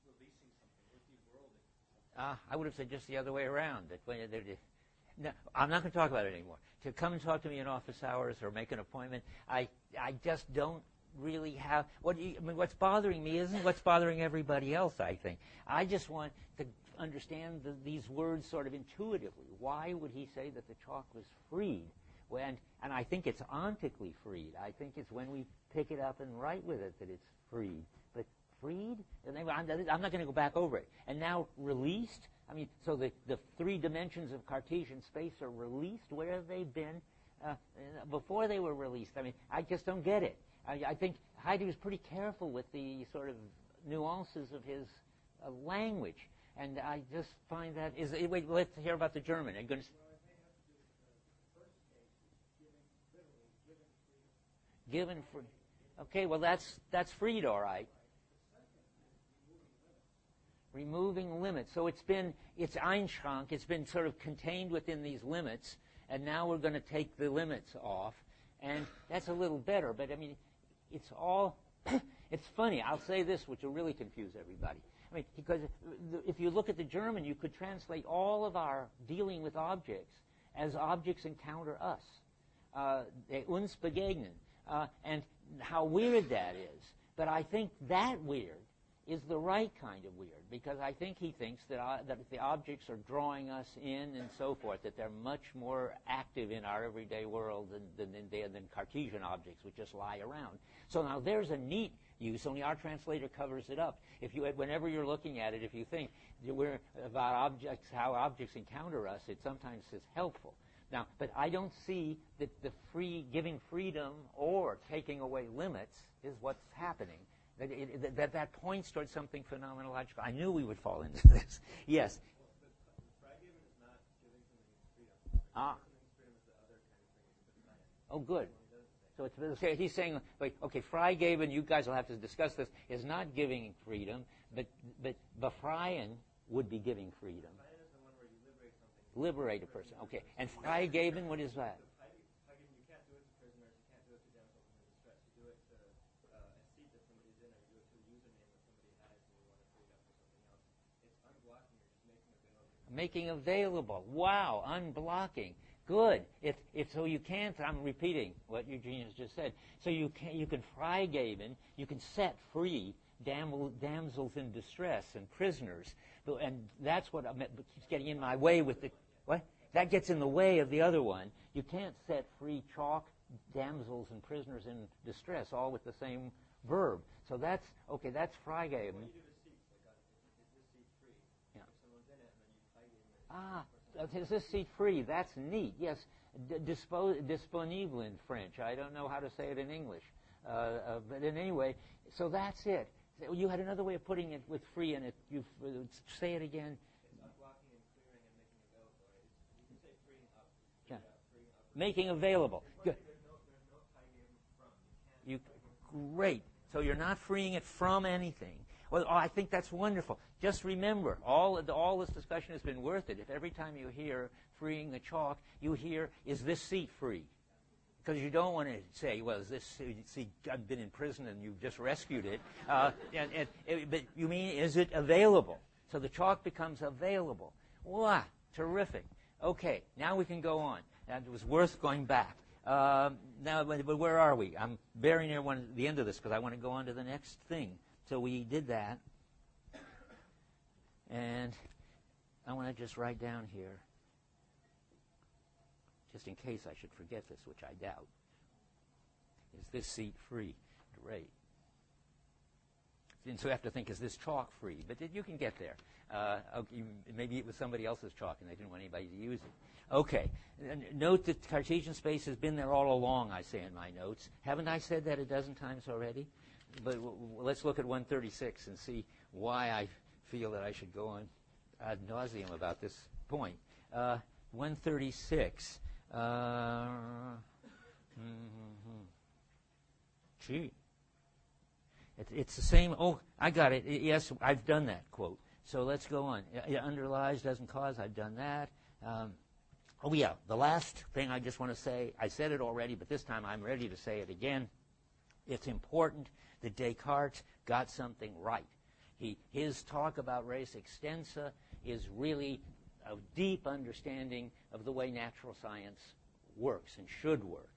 releasing something. We're de-worlding something. I would have said just the other way around. That when no, I'm not going to talk about it anymore. To come and talk to me in office hours or make an appointment, I just don't really have what's bothering me isn't what's bothering everybody else. I think I just want to understand these words sort of intuitively. Why would he say that the chalk was freed? And I think it's ontically freed. I think it's when we pick it up and write with it that it's freed. But freed? I'm not going to go back over it. And now released? So the three dimensions of Cartesian space are released. Where have they been before they were released? I just don't get it. I think Heidegger is pretty careful with the sort of nuances of his language, and I just find that is. Wait, let's hear about the German. Are you going to? Given free. Okay, well that's freed, all right. Removing limits. So it's Einschrank. It's been sort of contained within these limits, and now we're going to take the limits off, and that's a little better. But it's all, it's funny. I'll say this, which will really confuse everybody. Because if you look at the German, you could translate all of our dealing with objects as objects encounter us. Uns begegnen. And how weird that is. But I think that weird is the right kind of weird, because I think he thinks that the objects are drawing us in and so forth, that they're much more active in our everyday world than Cartesian objects, which just lie around. So now there's a neat use, only our translator covers it up. Whenever you're looking at it, if you think about objects, how objects encounter us, it sometimes is helpful. Now, but I don't see that the giving freedom or taking away limits is what's happening. That points towards something phenomenological. I knew we would fall into this. Yes. Freigaben is not giving something freedom. Freedom is the other kind of thing. Oh, good. So he's saying, okay, Freigaben, you guys will have to discuss this, is not giving freedom, but befreien would be giving freedom. Befreien is the one where you liberate something. Liberate a person. Okay. And Freigaben, what is that? Freigaben, you can't do it to prisoners. You can't do it to damsels in distress. You do it to a seat that somebody's in, or you do it to a username that somebody has, and you want to free it up for something else. It's unblocking. You're just making available. Wow, unblocking. Good. So you can't. I'm repeating what Eugene has just said. So you can Freigaben. You can set free damsels in distress and prisoners. And that's what keeps getting in my way with the... What? That gets in the way of the other one. You can't set free chalk, damsels, and prisoners in distress, all with the same verb. So that's, okay, that's Frege. What do you do with seats? Is this seat free? Yeah. If someone's in it and then you plug in. Is this seat free? That's neat. Yes, disponible in French. I don't know how to say it in English. But in anyway, so that's it. You had another way of putting it with free in it. You say it again. It's unblocking and clearing and making available. You can say freeing up. Yeah. Freeing up. Making available. Good. There's no tying in from. You can't. Great. So you're not freeing it from anything. Well, I think that's wonderful. Just remember, all this discussion has been worth it if every time you hear freeing the chalk, you hear, is this seat free? Because you don't want to say, well, is this seat, I've been in prison and you've just rescued it. But you mean, is it available? So the chalk becomes available. Wow, terrific. Okay, now we can go on. That was worth going back. Now, but where are we? I'm very near the end of this because I want to go on to the next thing. So we did that. And I want to just write down here, just in case I should forget this, which I doubt. Is this seat free? Great. And so you have to think, is this chalk free? But you can get there. Okay, maybe it was somebody else's chalk and they didn't want anybody to use it. Okay. Note that Cartesian space has been there all along, I say in my notes. Haven't I said that a dozen times already? But let's look at 136 and see why I feel that I should go on ad nauseum about this point. 136. Gee. It's the same. Oh, I got it. Yes, I've done that quote. So let's go on. It underlies, doesn't cause. I've done that. Oh, yeah. The last thing I just want to say, I said it already, but this time I'm ready to say it again. It's important that Descartes got something right. His talk about res extensa is really a deep understanding of the way natural science works and should work.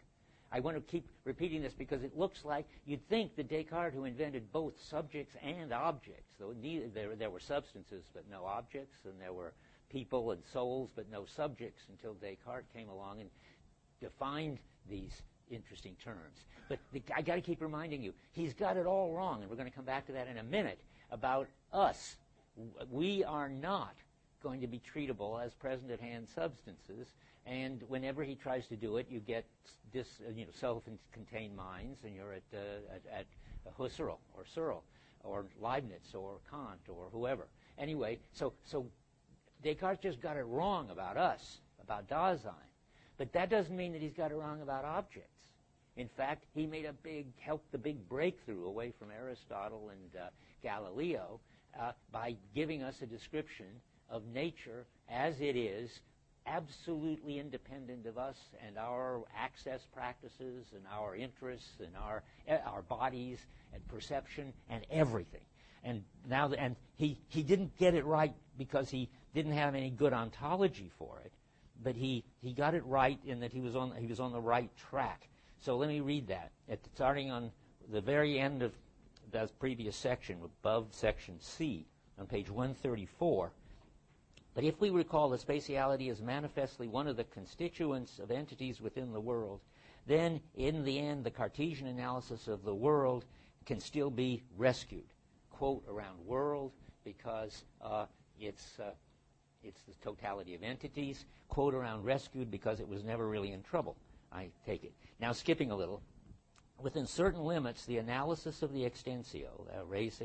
I want to keep repeating this because it looks like you'd think that Descartes, who invented both subjects and objects, though there were substances but no objects, and there were people and souls but no subjects until Descartes came along and defined these interesting terms. But I got to keep reminding you, he's got it all wrong, and we're going to come back to that in a minute, about us. We are not going to be treatable as present-at-hand substances, and whenever he tries to do it, you get self-contained minds, and you're at Husserl or Searle or Leibniz or Kant or whoever. Anyway, so Descartes just got it wrong about us, about Dasein. But that doesn't mean that he's got it wrong about objects. In fact, he made helped the big breakthrough away from Aristotle and Galileo by giving us a description of nature as it is, absolutely independent of us and our access practices and our interests and our bodies and perception and everything. And he didn't get it right because he didn't have any good ontology for it, but he got it right in that he was on the right track. So let me read that. Starting on the very end of the previous section, above section C, on page 134. But if we recall that spatiality is manifestly one of the constituents of entities within the world, then in the end the Cartesian analysis of the world can still be rescued. Quote around world because it's the totality of entities. Quote around rescued because it was never really in trouble, I take it. Now skipping a little, within certain limits the analysis of the extensio, res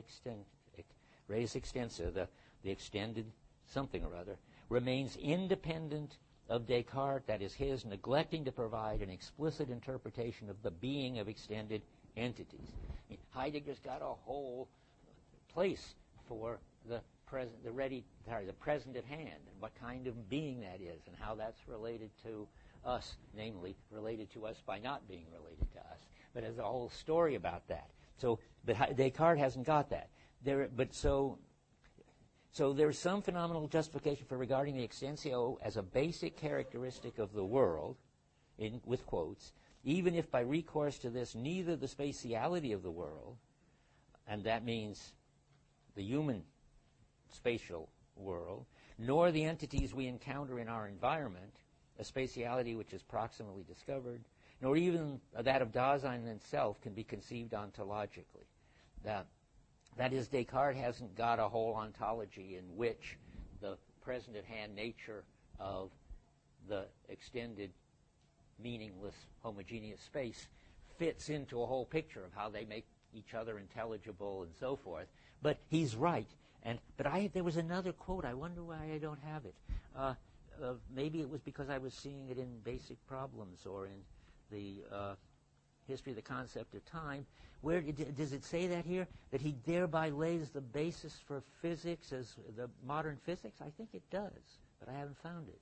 extensa, the extended something or other, remains independent of Descartes, that is his, neglecting to provide an explicit interpretation of the being of extended entities. I mean, Heidegger's got a whole place for the present at hand, and what kind of being that is, and how that's related to us, namely related to us by not being related to us. But there's a whole story about that. So, but Descartes hasn't got that. So there's some phenomenal justification for regarding the extensio as a basic characteristic of the world, with quotes, even if by recourse to this neither the spatiality of the world and that means the human spatial world, nor the entities we encounter in our environment, a spatiality which is proximally discovered, nor even that of Dasein itself can be conceived ontologically. That is, Descartes hasn't got a whole ontology in which the present-at-hand nature of the extended, meaningless, homogeneous space fits into a whole picture of how they make each other intelligible and so forth. But he's right. But there was another quote. I wonder why I don't have it. Maybe it was because I was seeing it in Basic Problems or in the History of the Concept of Time. Where does it say that here? That he thereby lays the basis for physics as the modern physics? I think it does, but I haven't found it.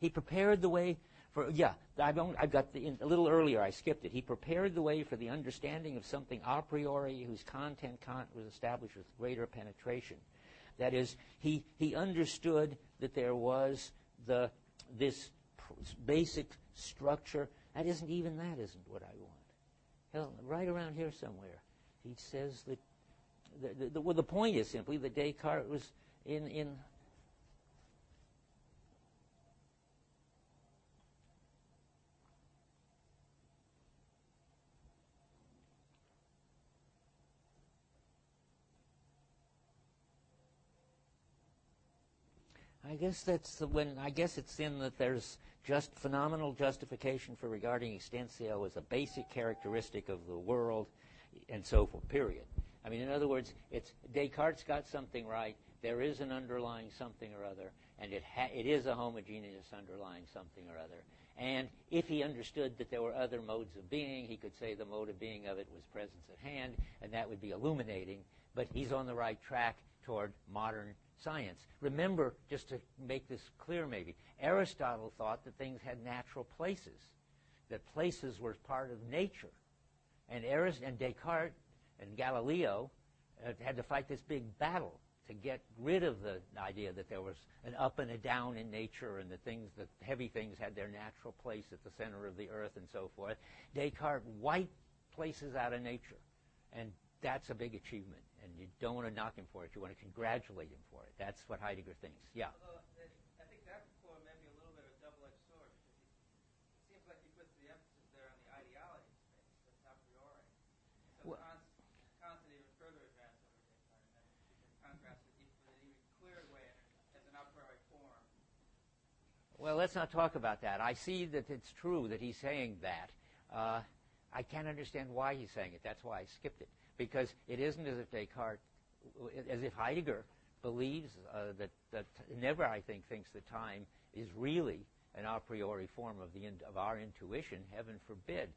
He prepared the way for, I've got a little earlier, I skipped it. He prepared the way for the understanding of something a priori whose content was established with greater penetration. That is, he understood that there was this basic structure. That isn't what I want. Hell, right around here somewhere, he says that the point is simply that Descartes was in I guess it's in that there's just phenomenal justification for regarding extensio as a basic characteristic of the world, and so forth, period. I mean, in other words, Descartes got something right. There is an underlying something or other, and it is a homogeneous underlying something or other. And if he understood that there were other modes of being, he could say the mode of being of it was presence at hand, and that would be illuminating. But he's on the right track toward modern science. Remember, just to make this clear maybe, Aristotle thought that things had natural places, that places were part of nature. And Descartes and Galileo had to fight this big battle to get rid of the idea that there was an up and a down in nature and that heavy things had their natural place at the center of the earth and so forth. Descartes wiped places out of nature, and that's a big achievement. And you don't want to knock him for it. You want to congratulate him for it. That's what Heidegger thinks. Yeah. Although I think that quote may be a little bit of a double-edged sword, because it seems like he puts the emphasis there on the ideality of space, that's a priori. So Kant's an even further advance over Descartes, and then you can contrast it with an even clearer way as an a priori form. Well, let's not talk about that. I see that it's true that he's saying that. I can't understand why he's saying it. That's why I skipped it. Because it isn't as if Heidegger believes that never, I think, thinks that time is really an a priori form of our intuition. Heaven forbid.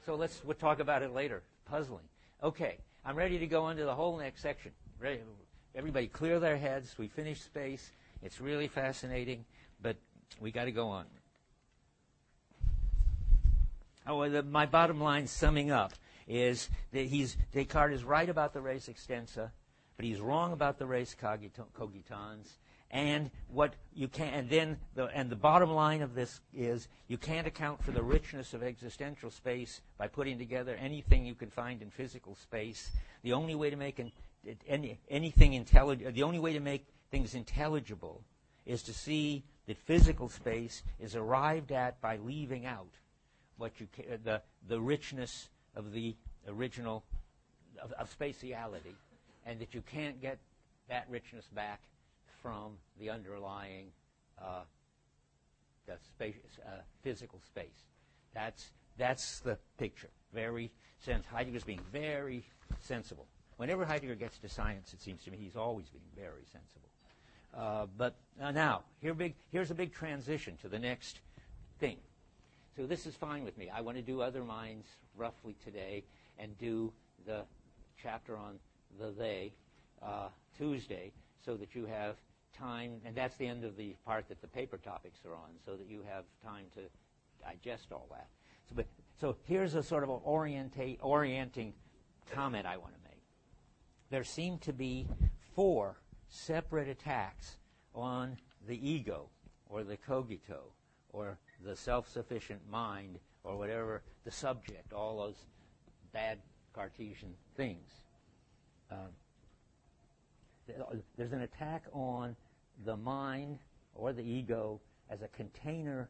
So we'll talk about it later. Puzzling. Okay, I'm ready to go into the whole next section. Ready? Everybody clear their heads. We finished space. It's really fascinating, but we got to go on. My bottom line summing up is that Descartes is right about the res extensa, but he's wrong about the res cogitans. And the bottom line of this is you can't account for the richness of existential space by putting together anything you can find in physical space. The only way to make things intelligible is to see that physical space is arrived at by leaving out the richness of the original of spatiality, and that you can't get that richness back from the underlying physical space. That's the picture. Heidegger's being very sensible. Whenever Heidegger gets to science, it seems to me he's always being very sensible. But now, here's a big transition to the next thing. So this is fine with me. I want to do other minds roughly today and do the chapter on the they Tuesday, so that you have time, and that's the end of the part that the paper topics are on, so that you have time to digest all that. So here's a sort of orienting comment I want to make. There seem to be 4 separate attacks on the ego, or the cogito, or the self-sufficient mind, or whatever the subject, all those bad Cartesian things. There's an attack on the mind or the ego as a container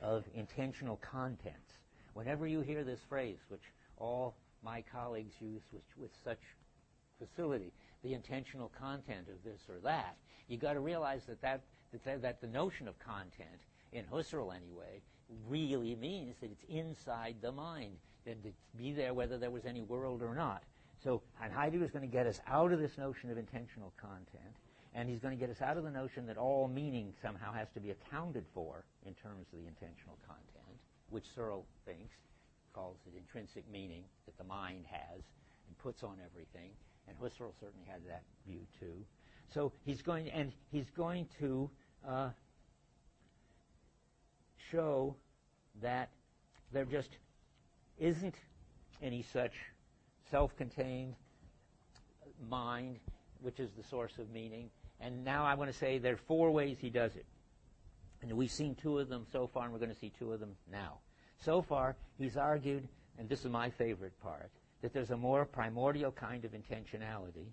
of intentional contents. Whenever you hear this phrase, which all my colleagues use with such facility, the intentional content of this or that, you got to realize that the notion of content, in Husserl anyway, really means that it's inside the mind, that it's be there whether there was any world or not. So, and Heidegger is going to get us out of this notion of intentional content, and he's going to get us out of the notion that all meaning somehow has to be accounted for in terms of the intentional content, which Searle thinks, calls it intrinsic meaning that the mind has and puts on everything, and Husserl certainly had that view too. So he's going to show that there just isn't any such self-contained mind, which is the source of meaning. And now I want to say there are 4 ways he does it. And we've seen 2 of them so far, and we're going to see 2 of them now. So far, he's argued, and this is my favorite part, that there's a more primordial kind of intentionality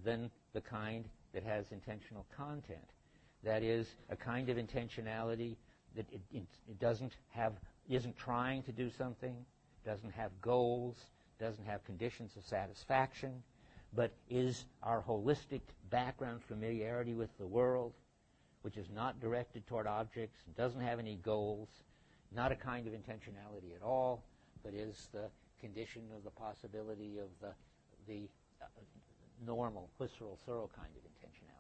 than the kind that has intentional content. That is, a kind of intentionality that it isn't trying to do something, doesn't have goals, doesn't have conditions of satisfaction, but is our holistic background familiarity with the world, which is not directed toward objects, doesn't have any goals, not a kind of intentionality at all, but is the condition of the possibility of the normal Husserl-Searle kind of intentionality.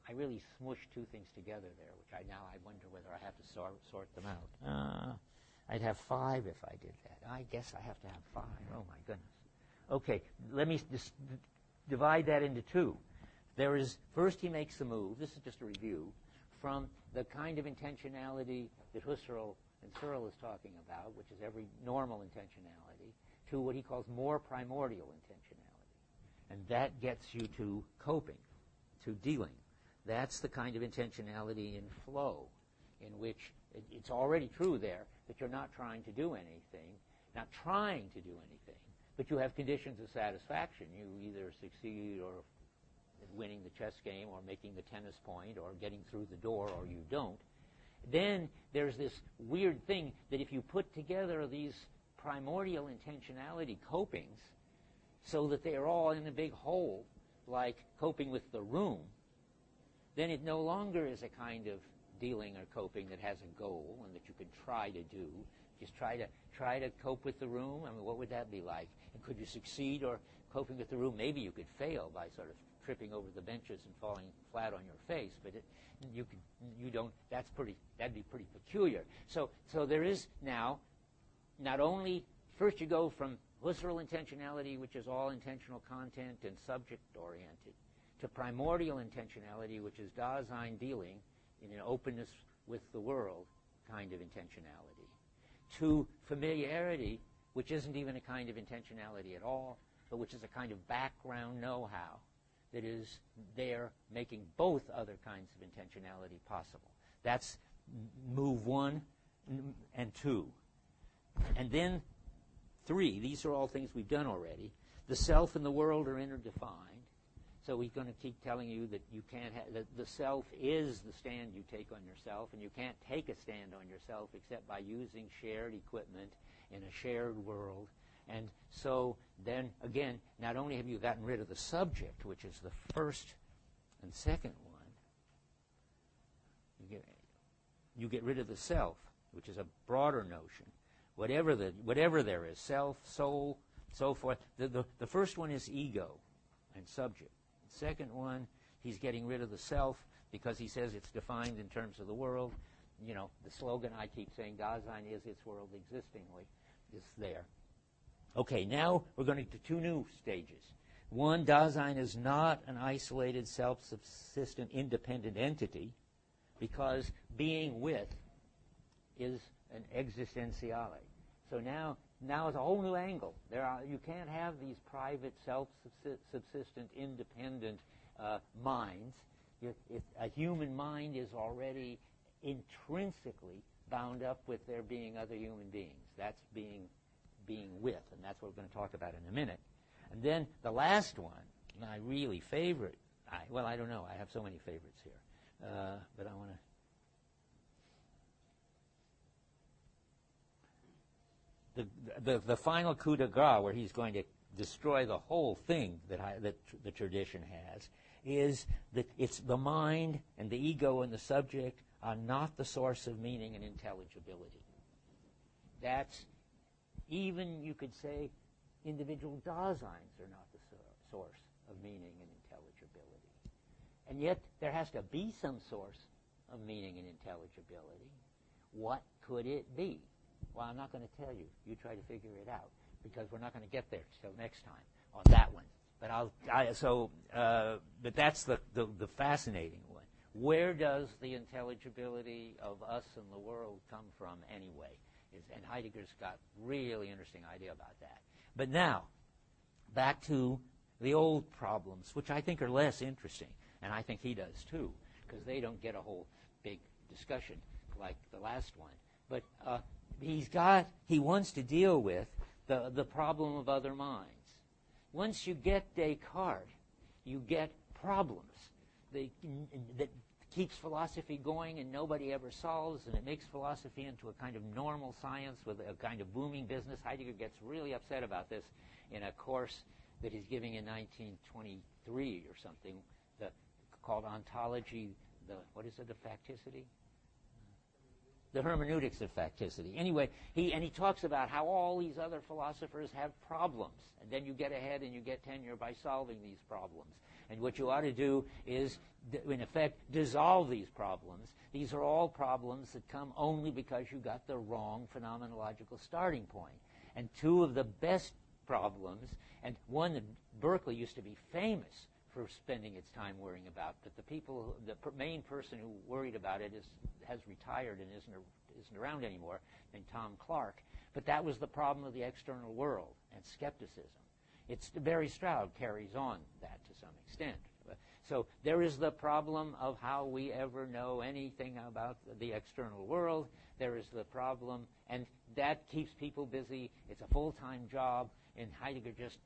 I really smushed 2 things together there, which I wonder whether I have to sort them out. I'd have 5 if I did that. I guess I have to have 5. Oh, my goodness. Okay, let me just divide that into 2. First he makes a move, this is just a review, from the kind of intentionality that Husserl and Searle is talking about, which is every normal intentionality, to what he calls more primordial intentionality. And that gets you to coping, to dealing. That's the kind of intentionality in flow, in which it's already true there that you're not trying to do anything, but you have conditions of satisfaction. You either succeed or winning the chess game or making the tennis point or getting through the door, or you don't. Then there's this weird thing that if you put together these primordial intentionality copings so that they are all in a big whole, like coping with the room, then it no longer is a kind of dealing or coping that has a goal and that you can try to do. Just try to cope with the room. I mean, what would that be like? And could you succeed or coping with the room? Maybe you could fail by sort of tripping over the benches and falling flat on your face, but that'd be pretty peculiar. So there is now not only, first you go from Husserl intentionality, which is all intentional content and subject oriented, to primordial intentionality, which is Dasein dealing in an openness with the world kind of intentionality, to familiarity, which isn't even a kind of intentionality at all, but which is a kind of background know-how that is there making both other kinds of intentionality possible. That's move 1 and 2. And then 3, these are all things we've done already. The self and the world are interdefined. So he's going to keep telling you that you can't that the self is the stand you take on yourself, and you can't take a stand on yourself except by using shared equipment in a shared world. And so then, again, not only have you gotten rid of the subject, which is the first and second one, you get rid of the self, which is a broader notion. Whatever there is, self, soul, so forth. The first one is ego and subject. The second one, he's getting rid of the self because he says it's defined in terms of the world. You know, the slogan I keep saying, Dasein is its world existingly, is there. Okay, now we're going to 2 new stages. 1, Dasein is not an isolated, self-subsistent, independent entity because being with is an existentiale. So now it's a whole new angle. You can't have these private, self-subsistent, independent minds. A human mind is already intrinsically bound up with there being other human beings. That's being being with, and that's what we're going to talk about in a minute. And then the last one, my really favorite, I don't know, I have so many favorites here, but I want to... The final coup de grace, where he's going to destroy the whole thing that the tradition has, is that it's the mind and the ego and the subject are not the source of meaning and intelligibility. That's, even you could say, individual Daseins are not the source of meaning and intelligibility. And yet there has to be some source of meaning and intelligibility. What could it be? Well, I'm not going to tell you. You try to figure it out, because we're not going to get there till next time on that one. But but that's the fascinating one. Where does the intelligibility of us and the world come from anyway? And Heidegger's got really interesting idea about that. But now, back to the old problems, which I think are less interesting, and I think he does too, because they don't get a whole big discussion like the last one. But he wants to deal with the problem of other minds. Once you get Descartes, you get problems that keeps philosophy going and nobody ever solves, and it makes philosophy into a kind of normal science with a kind of booming business. Heidegger gets really upset about this in a course that he's giving in 1923 or something, called Ontology, what is it, the facticity? The hermeneutics of facticity. Anyway, he talks about how all these other philosophers have problems, and then you get ahead and you get tenure by solving these problems. And what you ought to do is, in effect, dissolve these problems. These are all problems that come only because you got the wrong phenomenological starting point. And two of the best problems, and one that Berkeley used to be famous for spending its time worrying about, but the main person who worried about it has retired and isn't around anymore, named Tom Clark. But that was the problem of the external world and skepticism. Barry Stroud carries on that to some extent. So there is the problem of how we ever know anything about the external world. There is the problem, and that keeps people busy. It's a full-time job, and Heidegger just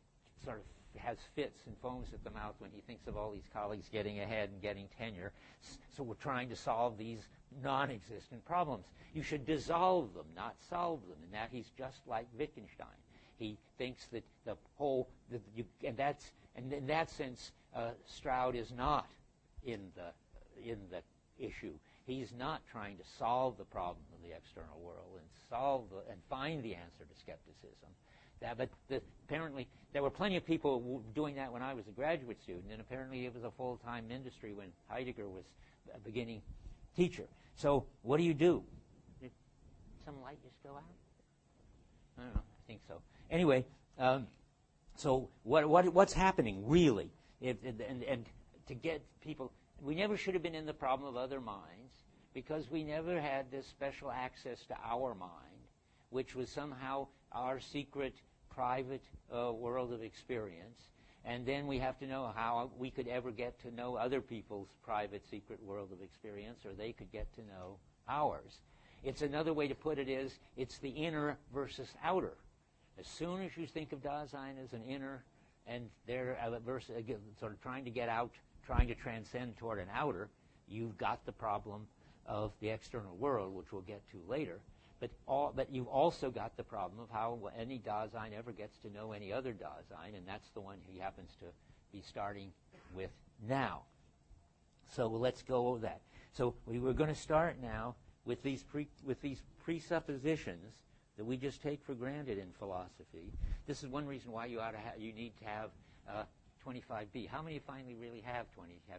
sort of has fits and foams at the mouth when he thinks of all these colleagues getting ahead and getting tenure. So we're trying to solve these non-existent problems. You should dissolve them, not solve them, and that he's just like Wittgenstein. He thinks that and in that sense, Stroud is not in the issue. He's not trying to solve the problem of the external world and find the answer to skepticism. But apparently, there were plenty of people doing that when I was a graduate student, and apparently it was a full-time industry when Heidegger was a beginning teacher. So what do you do? Did some light just go out? I don't know. I think so. Anyway, so what's happening really? And to get people, we never should have been in the problem of other minds, because we never had this special access to our mind, which was somehow our secret, private world of experience. And then we have to know how we could ever get to know other people's private, secret world of experience, or they could get to know ours. It's another way to put it is, it's the inner versus outer. As soon as you think of Dasein as an inner, and they're sort of trying to get out, trying to transcend toward an outer, you've got the problem of the external world, which we'll get to later. But you've also got the problem of how any Dasein ever gets to know any other Dasein, and that's the one he happens to be starting with now. So let's go over that. So we're going to start now with these presuppositions that we just take for granted in philosophy. This is one reason why you need to have 25B. How many finally really have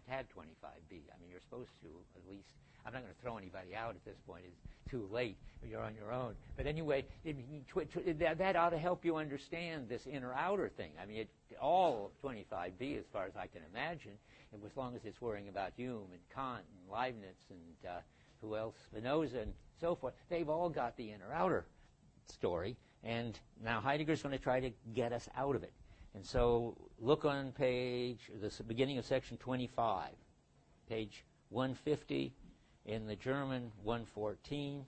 had 25B? I mean, you're supposed to, at least. I'm not going to throw anybody out at this point. It's too late. You're on your own. But anyway, that ought to help you understand this inner-outer thing. I mean, all of 25B, as far as I can imagine, and as long as it's worrying about Hume and Kant and Leibniz and who else, Spinoza and so forth, they've all got the inner-outer story. And now Heidegger's going to try to get us out of it. And so look on the beginning of section 25, page 150, in the German 114.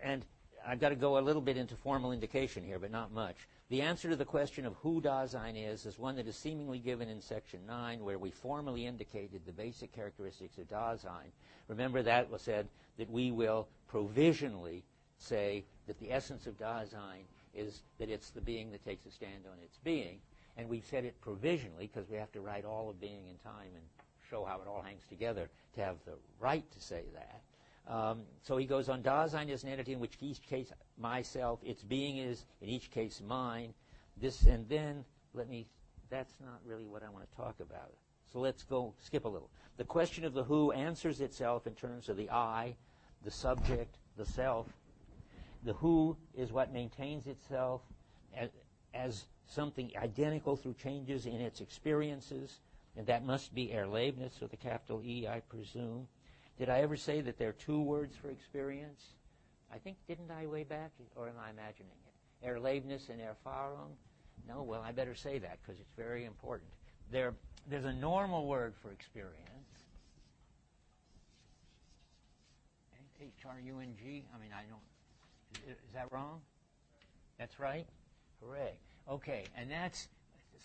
And I've got to go a little bit into formal indication here, but not much. The answer to the question of who Dasein is one that is seemingly given in Section 9, where we formally indicated the basic characteristics of Dasein. Remember, that was said that we will provisionally say that the essence of Dasein is that it's the being that takes a stand on its being. And we've said it provisionally because we have to write all of being in time and show how it all hangs together to have the right to say that. So he goes on, Dasein is an entity in which each case myself, its being is in each case mine. This and then, that's not really what I want to talk about. So let's skip a little. The question of the who answers itself in terms of the I, the subject, the self. The who is what maintains itself as something identical through changes in its experiences, and that must be Erlebnis with a capital E, I presume. Did I ever say that there are two words for experience? I think, didn't I way back, or am I imagining it? Erlebnis and Erfahrung? No, well, I better say that because it's very important. There's a normal word for experience. H-R-U-N-G? I mean, I don't... Is that wrong? That's right? Hooray. Okay, and that's...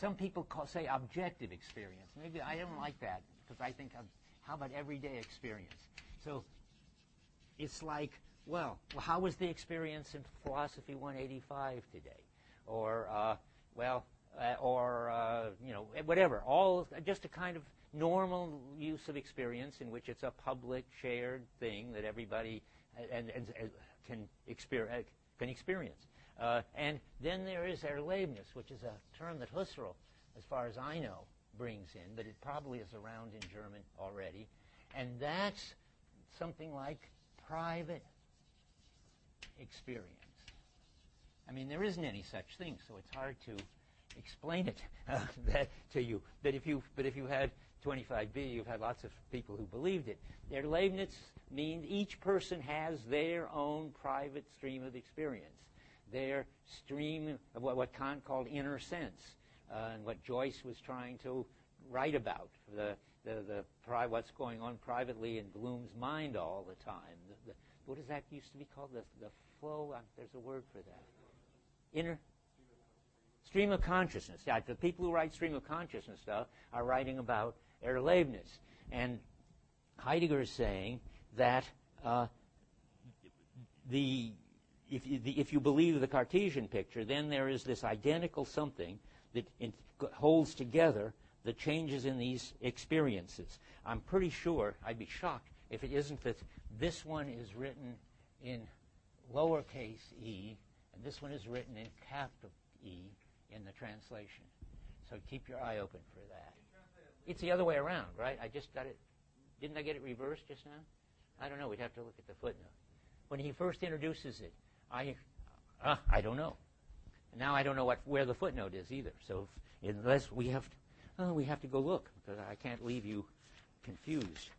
Some people say objective experience. Maybe I don't like that because I think of... How about everyday experience? So it's like, well, how was the experience in Philosophy 185 today? Or, whatever. All just a kind of normal use of experience in which it's a public, shared thing that everybody can experience. And then there is Erlebnis, which is a term that Husserl, as far as I know, brings in, but it probably is around in German already. And that's something like private experience. I mean, there isn't any such thing, so it's hard to explain it that to you. But if you had 25B, you've had lots of people who believed it. Erlebnis means each person has their own private stream of experience, their stream of what Kant called inner sense. And what Joyce was trying to write about, what's going on privately in Bloom's mind all the time. What does that used to be called? The flow? There's a word for that. Inner? Stream of consciousness. Yeah, the people who write stream of consciousness stuff are writing about Erlebnis. And Heidegger is saying that if you believe the Cartesian picture, then there is this identical something that holds together the changes in these experiences. I'm pretty sure, I'd be shocked if it isn't that this one is written in lowercase e, and this one is written in capital E in the translation. So keep your eye open for that. It's the other way around, right? I just got it. Didn't I get it reversed just now? I don't know. We'd have to look at the footnote. When he first introduces it, I don't know. Now I don't know where the footnote is either. So unless we have to go look because I can't leave you confused.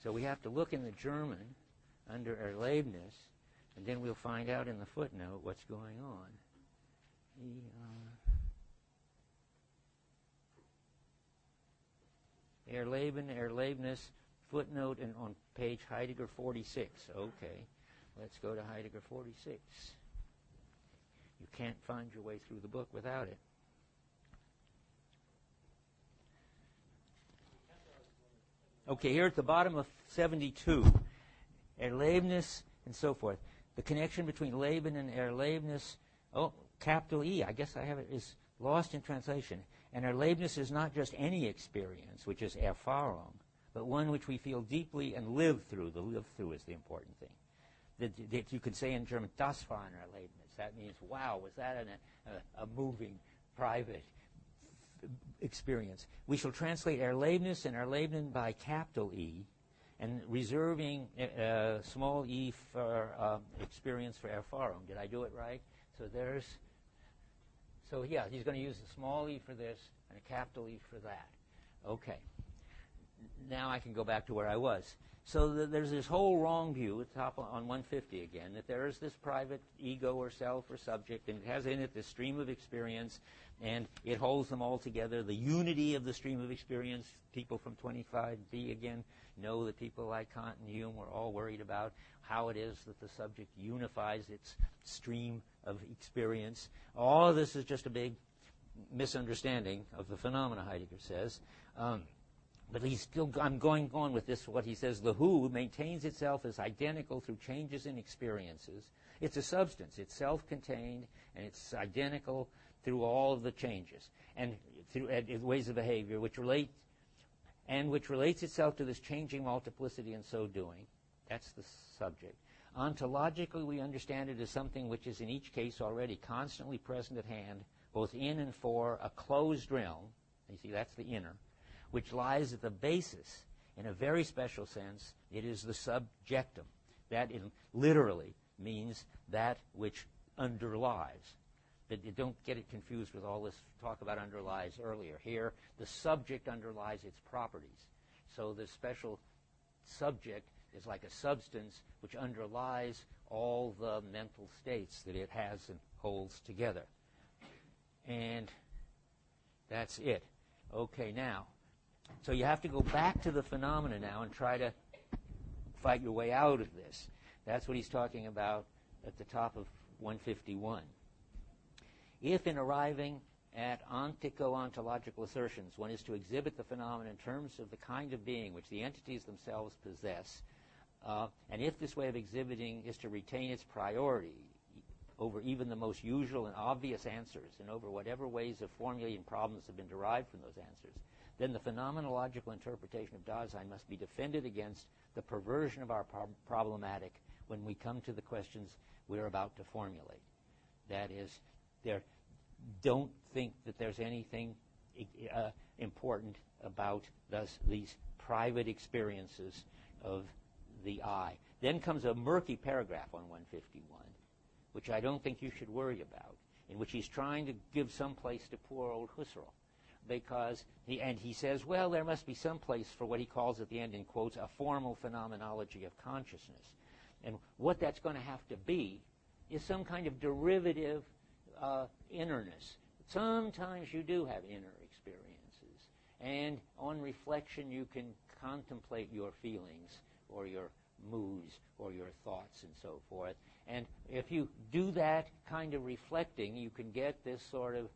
So we have to look in the German under Erlebnis, and then we'll find out in the footnote what's going on. Erlebnis, footnote, and on page Heidegger 46. Okay, let's go to Heidegger 46. You can't find your way through the book without it. Okay, here at the bottom of 72, Erlebnis and so forth. The connection between Leben and Erlebnis, capital E, I guess I have it, is lost in translation. And Erlebnis is not just any experience, which is Erfahrung, but one which we feel deeply and live through. The live through is the important thing. That you could say in German, das war ein Erlebnis. That means, wow, was that a moving, private experience. We shall translate Erlebnis and Erleben by capital E, and reserving small e for experience for Erfahrung. Did I do it right? So yeah, he's going to use a small e for this and a capital E for that. Okay. now I can go back to where I was. So there's this whole wrong view at the top on 150 again, that there is this private ego or self or subject, and it has in it this stream of experience, and it holds them all together. The unity of the stream of experience, people from 25B again know that people like Kant and Hume were all worried about how it is that the subject unifies its stream of experience. All of this is just a big misunderstanding of the phenomena, Heidegger says. But I'm going on with this, what he says, the who maintains itself as identical through changes in experiences. It's a substance. It's self-contained, and it's identical through all of the changes, and through ways of behavior, which relates itself to this changing multiplicity in so doing. That's the subject. Ontologically, we understand it as something which is in each case already constantly present at hand, both in and for a closed realm. You see, that's the inner, which lies at the basis. In a very special sense, it is the subjectum. That literally means that which underlies. But you don't get it confused with all this talk about underlies earlier. Here, the subject underlies its properties. So the special subject is like a substance which underlies all the mental states that it has and holds together. And that's it. Okay, now, so you have to go back to the phenomena now and try to fight your way out of this. That's what he's talking about at the top of 151. If in arriving at ontico-ontological assertions one is to exhibit the phenomena in terms of the kind of being which the entities themselves possess, and if this way of exhibiting is to retain its priority over even the most usual and obvious answers and over whatever ways of formulating problems have been derived from those answers, then the phenomenological interpretation of Dasein must be defended against the perversion of our problematic when we come to the questions we're about to formulate. That is, don't think that there's anything important about these private experiences of the I. Then comes a murky paragraph on 151, which I don't think you should worry about, in which he's trying to give some place to poor old Husserl. Because he says, well, there must be some place for what he calls at the end, in quotes, a formal phenomenology of consciousness. And what that's going to have to be is some kind of derivative innerness. Sometimes you do have inner experiences, and on reflection you can contemplate your feelings or your moods or your thoughts and so forth. And if you do that kind of reflecting, you can get this sort of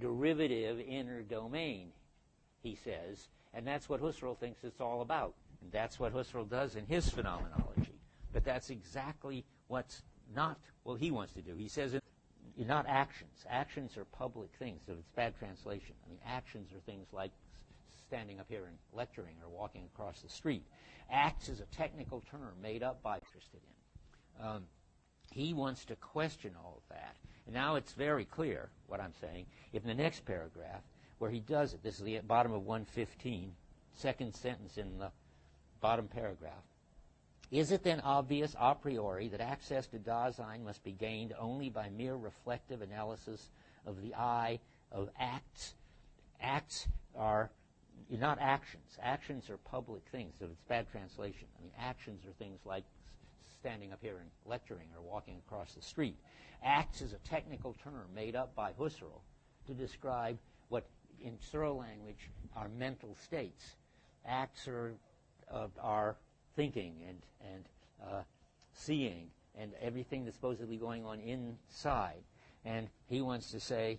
derivative inner domain, he says, and that's what Husserl thinks it's all about. And that's what Husserl does in his phenomenology. But that's exactly what's not what he wants to do. He says not actions. Actions are public things, so it's bad translation. I mean, actions are things like standing up here and lecturing or walking across the street. Acts is a technical term made up by interested in. He wants to question all of that. And now it's very clear what I'm saying. If in the next paragraph, where he does it, this is the bottom of 115, second sentence in the bottom paragraph. Is it then obvious a priori that access to Dasein must be gained only by mere reflective analysis of the I of acts? Acts are not actions. Actions are public things, so it's bad translation. I mean, actions are things like standing up here and lecturing or walking across the street. Acts is a technical term made up by Husserl to describe what, in Searle language, are mental states. Acts are thinking and seeing and everything that's supposedly going on inside. And he wants to say,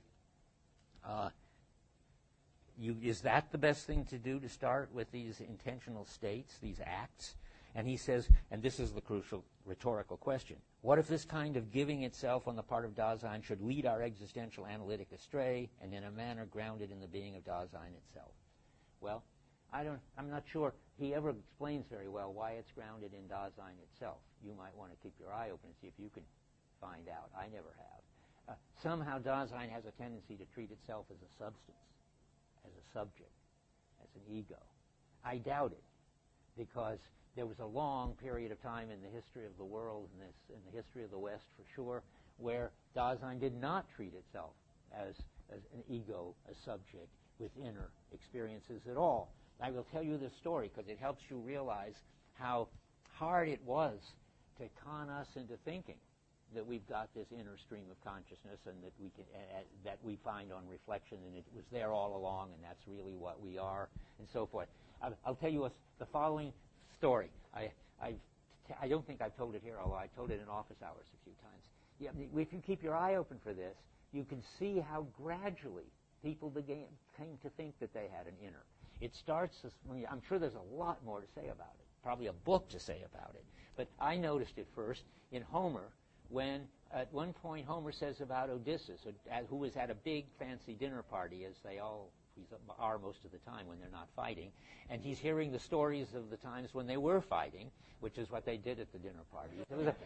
is that the best thing to do, to start with these intentional states, these acts? And he says, and this is the crucial rhetorical question, what if this kind of giving itself on the part of Dasein should lead our existential analytic astray and in a manner grounded in the being of Dasein itself? Well, I'm not sure he ever explains very well why it's grounded in Dasein itself. You might want to keep your eye open and see if you can find out. I never have. Somehow Dasein has a tendency to treat itself as a substance, as a subject, as an ego. I doubt it, because there was a long period of time in the history of the world, in the history of the West for sure, where Dasein did not treat itself as an ego, a subject with inner experiences at all. I will tell you this story because it helps you realize how hard it was to con us into thinking that we've got this inner stream of consciousness and that we can that we find on reflection, and it was there all along, and that's really what we are, and so forth. I'll tell you the following story. I don't think I've told it here, although I told it in office hours a few times. Yeah, if you keep your eye open for this, you can see how gradually people came to think that they had an inner. It starts, I'm sure there's a lot more to say about it, probably a book to say about it, but I noticed it first in Homer, when at one point Homer says about Odysseus, who was at a big fancy dinner party, as they all are most of the time when they're not fighting, and he's hearing the stories of the times when they were fighting, which is what they did at the dinner party.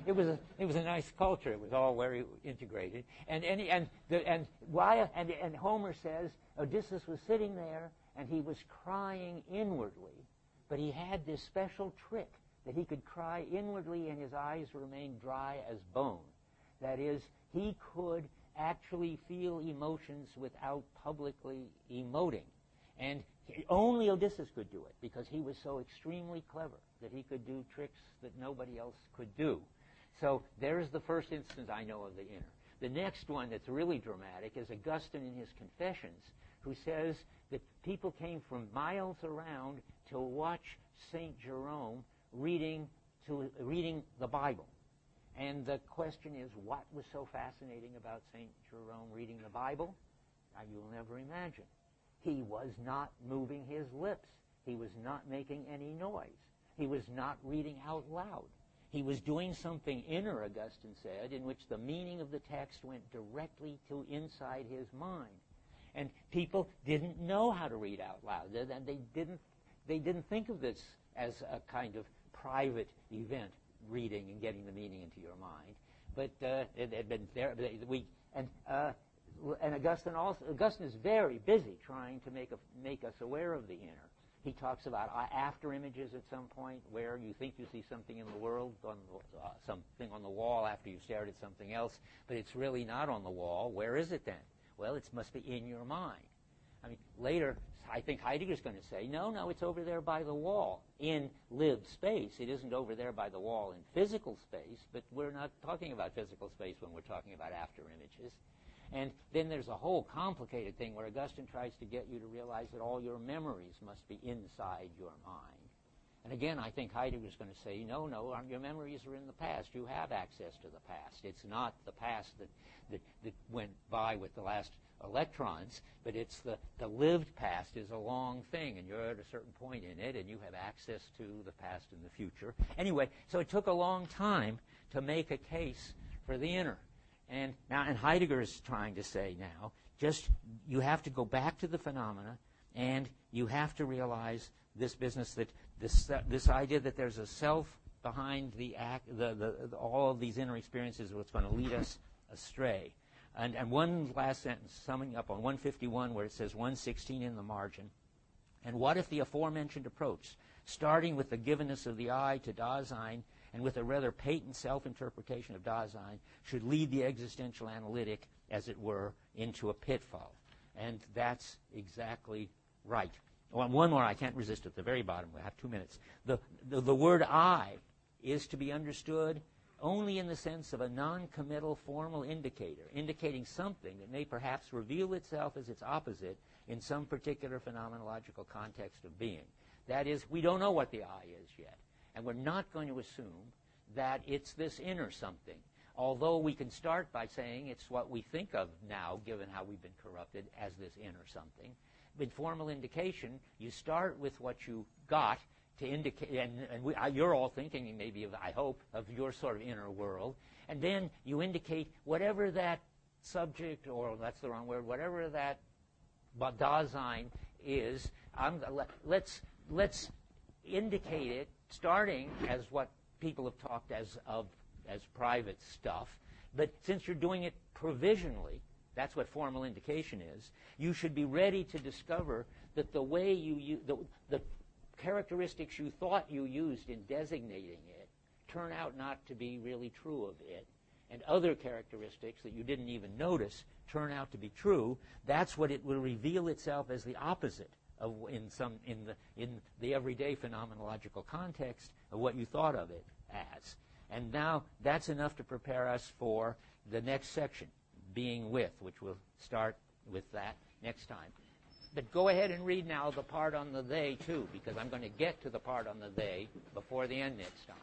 It was a nice culture. It was all very integrated, and Homer says Odysseus was sitting there and he was crying inwardly, but he had this special trick that he could cry inwardly and his eyes remained dry as bone. That is, he could actually feel emotions without publicly emoting. And only Odysseus could do it because he was so extremely clever that he could do tricks that nobody else could do. So there's the first instance I know of the inner. The next one that's really dramatic is Augustine in his Confessions, who says that people came from miles around to watch St. Jerome reading the Bible. And the question is, what was so fascinating about St. Jerome reading the Bible? Now, you'll never imagine. He was not moving his lips. He was not making any noise. He was not reading out loud. He was doing something inner, Augustine said, in which the meaning of the text went directly to inside his mind. And people didn't know how to read out loud. They didn't think of this as a kind of private event, reading and getting the meaning into your mind, but it had been there. And Augustine is very busy trying to make us aware of the inner. He talks about after images at some point, where you think you see something in the world, something on the wall after you've stared at something else, but it's really not on the wall. Where is it then? Well, it must be in your mind. I mean, later, I think Heidegger's going to say, no, it's over there by the wall in lived space. It isn't over there by the wall in physical space, but we're not talking about physical space when we're talking about after images. And then there's a whole complicated thing where Augustine tries to get you to realize that all your memories must be inside your mind. And again, I think Heidegger's going to say, no, your memories are in the past. You have access to the past. It's not the past that went by with the last electrons, but it's the lived past is a long thing, and you're at a certain point in it, and you have access to the past and the future. Anyway, so it took a long time to make a case for the inner. And Heidegger is trying to say now, just you have to go back to the phenomena, and you have to realize this business, that this idea that there's a self behind the act, all of these inner experiences is what's going to lead us astray. And one last sentence, summing up on 151, where it says 116 in the margin. And what if the aforementioned approach, starting with the givenness of the I to Dasein, and with a rather patent self-interpretation of Dasein, should lead the existential analytic, as it were, into a pitfall? And that's exactly right. Well, one more, I can't resist at the very bottom. We have 2 minutes. The word I is to be understood only in the sense of a non-committal formal indicator, indicating something that may perhaps reveal itself as its opposite in some particular phenomenological context of being. That is, we don't know what the I is yet, and we're not going to assume that it's this inner something, although we can start by saying it's what we think of now, given how we've been corrupted, as this inner something. With formal indication, you start with what you got to indicate, and you're all thinking maybe of, I hope, of your sort of inner world, and then you indicate whatever that subject, or that's the wrong word, whatever that Dasein is. Let's indicate it, starting as what people have talked as private stuff, but since you're doing it provisionally, that's what formal indication is, you should be ready to discover that the way the characteristics you thought you used in designating it turn out not to be really true of it, and other characteristics that you didn't even notice turn out to be true. That's what it will reveal itself as the opposite of in the everyday phenomenological context of what you thought of it as. And now that's enough to prepare us for the next section, being with, which we'll start with that next time. But go ahead and read now the part on the they, too, because I'm going to get to the part on the they before the end next time.